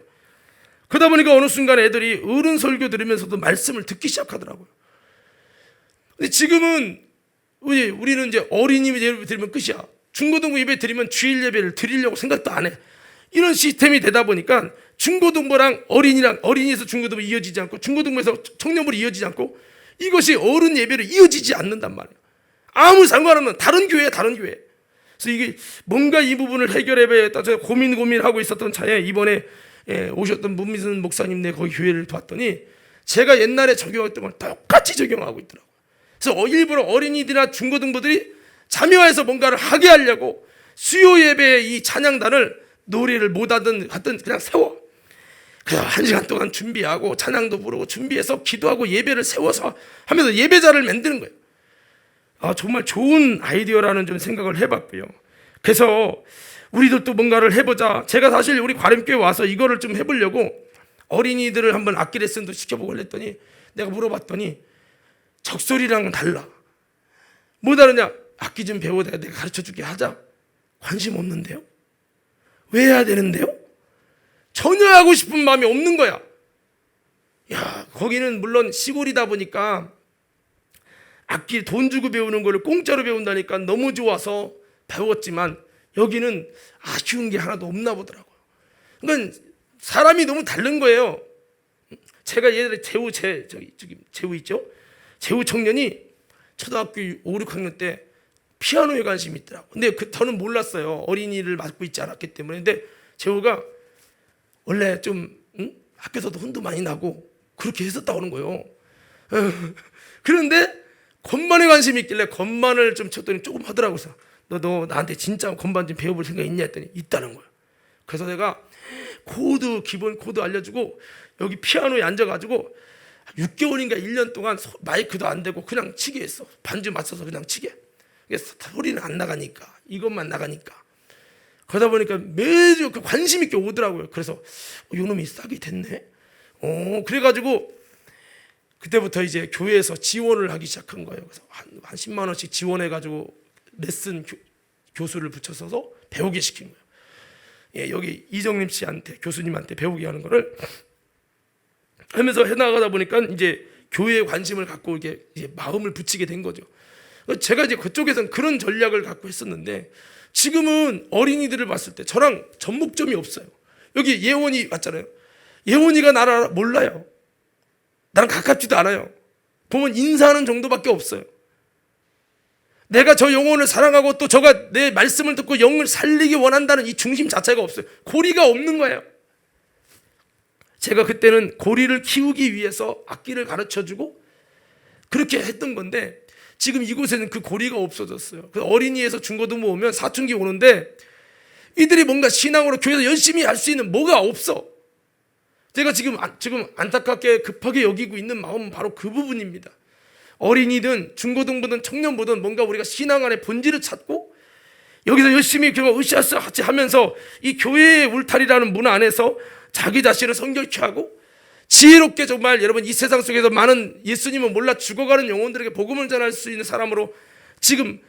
그러다 보니까 어느 순간 애들이 어른 설교 들으면서도 말씀을 듣기 시작하더라고요. 근데 지금은 우리는 이제 어린이 예배 드리면 끝이야. 중고등부 예배 드리면 주일 예배를 드리려고 생각도 안 해. 이런 시스템이 되다 보니까 중고등부랑 어린이에서 중고등부 이어지지 않고 중고등부에서 청년부로 이어지지 않고 이것이 어른 예배로 이어지지 않는단 말이에요. 아무 상관없는 다른 교회야 다른 교회. 그래서 이게 뭔가 이 부분을 해결해봐야겠다. 제가 고민하고 있었던 차에 이번에 오셨던 문미선 목사님네 거기 교회를 봤더니 제가 옛날에 적용했던 걸 똑같이 적용하고 있더라고요. 그래서 일부러 어린이들이나 중고등부들이 참여해서 뭔가를 하게 하려고 수요 예배의 이 찬양단을 노래를 못하든 그냥 세워. 그래서 1시간 동안 준비하고 찬양도 부르고 준비해서 기도하고 예배를 세워서 하면서 예배자를 만드는 거예요. 정말 좋은 아이디어라는 좀 생각을 해봤고요. 그래서 우리도 또 뭔가를 해보자. 제가 사실 우리 과림교회 와서 이거를 좀 해보려고 어린이들을 한번 악기 레슨도 시켜보고 했더니 내가 물어봤더니 적소리랑은 달라. 뭐 다르냐? 악기 좀 배워야 내가 가르쳐주게 하자. 관심 없는데요? 왜 해야 되는데요? 전혀 하고 싶은 마음이 없는 거야. 거기는 물론 시골이다 보니까 악기 돈 주고 배우는 거를 공짜로 배운다니까 너무 좋아서 배웠지만 여기는 아쉬운 게 하나도 없나 보더라고요. 그러니까 사람이 너무 다른 거예요. 제가 예전에 재우 있죠? 재우 청년이 초등학교 5, 6학년 때 피아노에 관심이 있더라고. 근데 저는 몰랐어요. 어린이를 맡고 있지 않았기 때문에. 근데 재호가 원래 좀 학교에서도 혼도 많이 나고 그렇게 했었다고 하는 거예요. 그런데 건반에 관심이 있길래 건반을 좀 쳤더니 조금 하더라고요. 그래서 너 나한테 진짜 건반 좀 배워볼 생각 있냐 했더니 있다는 거예요. 그래서 내가 기본 코드 알려주고 여기 피아노에 앉아가지고 6개월인가 1년 동안 마이크도 안 대고 그냥 치게 했어. 반주 맞춰서 그냥 치게. 소리는 안 나가니까, 이것만 나가니까. 그러다 보니까 매주 관심 있게 오더라고요. 그래서 요놈이 싹이 됐네. 그래가지고 그때부터 이제 교회에서 지원을 하기 시작한 거예요. 그래서 한 10만 원씩 지원해가지고 레슨 교수를 붙여서 배우게 시킨 거예요. 예, 여기 이정림 씨한테, 교수님한테 배우게 하는 거를 하면서 해나가다 보니까 이제 교회에 관심을 갖고 이제 마음을 붙이게 된 거죠. 제가 이제 그쪽에서는 그런 전략을 갖고 했었는데 지금은 어린이들을 봤을 때 저랑 접목점이 없어요. 여기 예원이 왔잖아요. 예원이가 나를 몰라요. 나랑 가깝지도 않아요. 보면 인사하는 정도밖에 없어요. 내가 저 영혼을 사랑하고 또 저가 내 말씀을 듣고 영을 살리기 원한다는 이 중심 자체가 없어요. 고리가 없는 거예요. 제가 그때는 고리를 키우기 위해서 악기를 가르쳐주고 그렇게 했던 건데 지금 이곳에는 그 고리가 없어졌어요. 그래서 어린이에서 중고등부 오면 사춘기 오는데 이들이 뭔가 신앙으로 교회에서 열심히 할 수 있는 뭐가 없어. 제가 지금 안타깝게 급하게 여기고 있는 마음은 바로 그 부분입니다. 어린이든 중고등부든 청년부든 뭔가 우리가 신앙 안에 본질을 찾고 여기서 열심히 으쌰으쌰 같이 하면서 이 교회의 울타리라는 문 안에서 자기 자신을 성결케 하고 지혜롭게 정말 여러분 이 세상 속에서 많은 예수님을 몰라 죽어가는 영혼들에게 복음을 전할 수 있는 사람으로 지금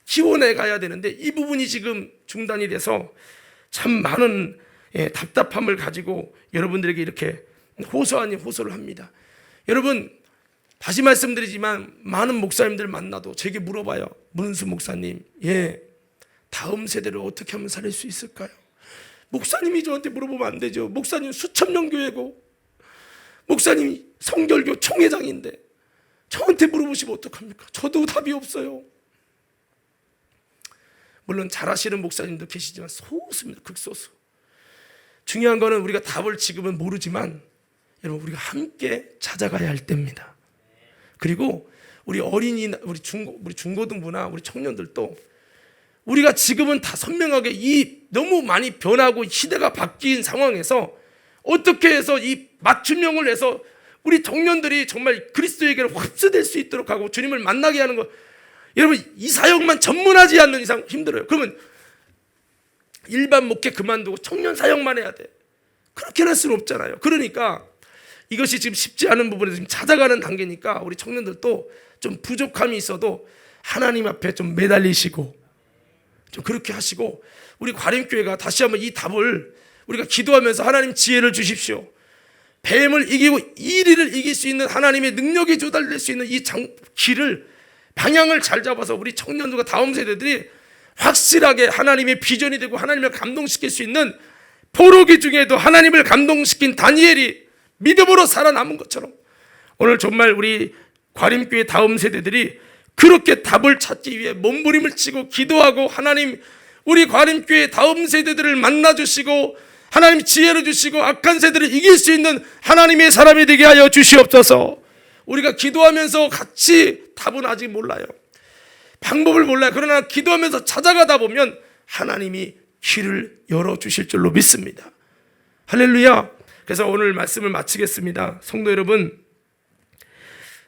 키워내 가야 되는데 이 부분이 지금 중단이 돼서 참 많은 답답함을 가지고 여러분들에게 이렇게 호소 아닌 호소를 합니다. 여러분 다시 말씀드리지만 많은 목사님들 만나도 제게 물어봐요. 문은수 목사님, 다음 세대를 어떻게 하면 살릴 수 있을까요? 목사님이 저한테 물어보면 안 되죠. 목사님 수천 명 교회고 목사님이 성결교 총회장인데 저한테 물어보시면 어떡합니까? 저도 답이 없어요. 물론 잘하시는 목사님도 계시지만 소수입니다. 극소수. 중요한 거는 우리가 답을 지금은 모르지만 여러분 우리가 함께 찾아가야 할 때입니다. 그리고 우리 어린이, 우리 중고등부나 우리 청년들도 우리가 지금은 다 선명하게 이 너무 많이 변하고 시대가 바뀐 상황에서 어떻게 해서 이 맞춤형을 해서 우리 청년들이 정말 그리스도에게로 흡수될 수 있도록 하고 주님을 만나게 하는 것, 여러분 이 사역만 전문하지 않는 이상 힘들어요. 그러면 일반 목회 그만두고 청년 사역만 해야 돼. 그렇게 할 수는 없잖아요. 그러니까 이것이 지금 쉽지 않은 부분에서 지금 찾아가는 단계니까 우리 청년들도 좀 부족함이 있어도 하나님 앞에 좀 매달리시고 좀 그렇게 하시고 우리 과림교회가 다시 한번 이 답을 우리가 기도하면서 하나님 지혜를 주십시오. 뱀을 이기고 이리를 이길 수 있는 하나님의 능력이 조달될 수 있는 이 길을 방향을 잘 잡아서 우리 청년들과 다음 세대들이 확실하게 하나님의 비전이 되고 하나님을 감동시킬 수 있는 포로기 중에도 하나님을 감동시킨 다니엘이 믿음으로 살아남은 것처럼 오늘 정말 우리 과림교회 다음 세대들이 그렇게 답을 찾기 위해 몸부림을 치고 기도하고 하나님 우리 과림교회 다음 세대들을 만나주시고 하나님 지혜를 주시고 악한 세대를 이길 수 있는 하나님의 사람이 되게 하여 주시옵소서. 우리가 기도하면서 같이 답은 아직 몰라요. 방법을 몰라요. 그러나 기도하면서 찾아가다 보면 하나님이 길을 열어주실 줄로 믿습니다. 할렐루야. 그래서 오늘 말씀을 마치겠습니다. 성도 여러분,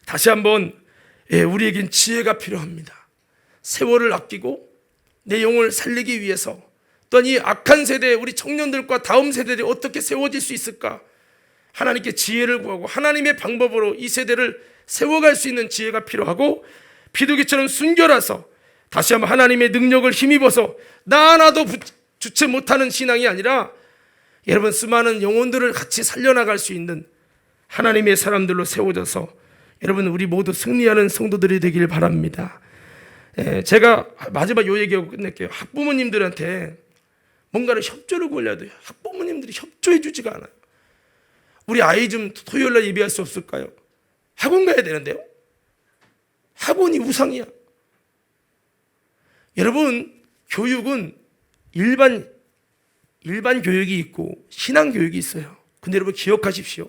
다시 한번 우리에겐 지혜가 필요합니다. 세월을 아끼고 내 영혼을 살리기 위해서 또한 이 악한 세대 우리 청년들과 다음 세대들이 어떻게 세워질 수 있을까? 하나님께 지혜를 구하고 하나님의 방법으로 이 세대를 세워갈 수 있는 지혜가 필요하고 비둘기처럼 순결해서 다시 한번 하나님의 능력을 힘입어서 나 하나도 주체 못하는 신앙이 아니라 여러분 수많은 영혼들을 같이 살려나갈 수 있는 하나님의 사람들로 세워져서 여러분 우리 모두 승리하는 성도들이 되길 바랍니다. 제가 마지막 요 얘기하고 끝낼게요. 학부모님들한테 뭔가를 협조를 구해야 돼요. 학부모님들이 협조해 주지가 않아요. 우리 아이 좀 토요일날 예배할 수 없을까요? 학원 가야 되는데요. 학원이 우상이야. 여러분, 교육은 일반 교육이 있고 신앙 교육이 있어요. 근데 여러분 기억하십시오.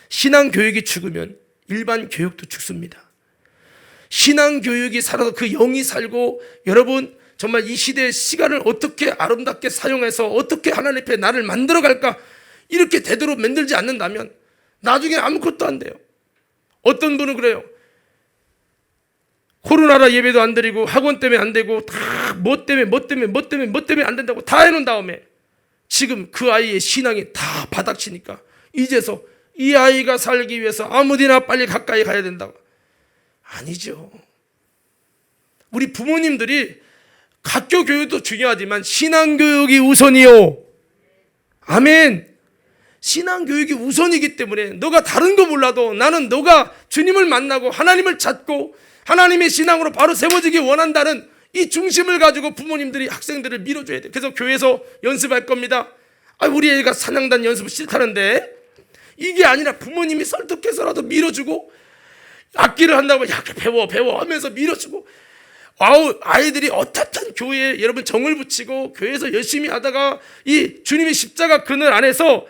신앙 교육이 죽으면 일반 교육도 죽습니다. 신앙 교육이 살아서 그 영이 살고, 여러분 정말 이 시대의 시간을 어떻게 아름답게 사용해서 어떻게 하나님 앞에 나를 만들어 갈까, 이렇게 되도록 만들지 않는다면 나중에 아무것도 안 돼요. 어떤 분은 그래요. 코로나라 예배도 안 드리고 학원 때문에 안 되고 다 뭐 때문에 안 된다고 다 해놓은 다음에 지금 그 아이의 신앙이 다 바닥치니까 이제서 이 아이가 살기 위해서 아무데나 빨리 가까이 가야 된다고. 아니죠. 우리 부모님들이 학교 교육도 중요하지만 신앙 교육이 우선이요. 아멘. 신앙 교육이 우선이기 때문에 너가 다른 거 몰라도 나는 너가 주님을 만나고 하나님을 찾고 하나님의 신앙으로 바로 세워지기 원한다는 이 중심을 가지고 부모님들이 학생들을 밀어줘야 돼요. 그래서 교회에서 연습할 겁니다. 우리 애가 사냥단 연습을 싫다는데, 이게 아니라 부모님이 설득해서라도 밀어주고, 악기를 한다고 야 배워 하면서 밀어주고, 아이들이 어떻든 교회에 여러분 정을 붙이고 교회에서 열심히 하다가 이 주님의 십자가 그늘 안에서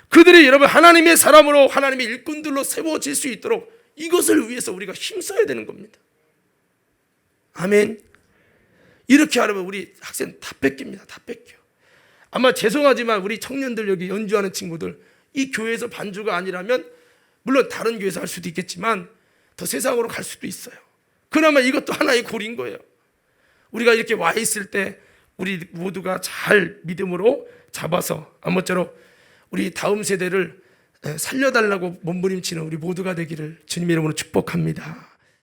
그들이 여러분 하나님의 사람으로 하나님의 일꾼들로 세워질 수 있도록 이것을 위해서 우리가 힘써야 되는 겁니다. 아멘. 이렇게 하려면 우리 학생 다 뺏깁니다. 다 뺏겨. 아마 죄송하지만 우리 청년들 여기 연주하는 친구들, 이 교회에서 반주가 아니라면 물론 다른 교회에서 할 수도 있겠지만 더 세상으로 갈 수도 있어요. 그나마 이것도 하나의 고리인 거예요. 우리가 이렇게 와 있을 때 우리 모두가 잘 믿음으로 잡아서 아무쪼록 우리 다음 세대를 살려달라고 몸부림치는 우리 모두가 되기를 주님의 이름으로 축복합니다.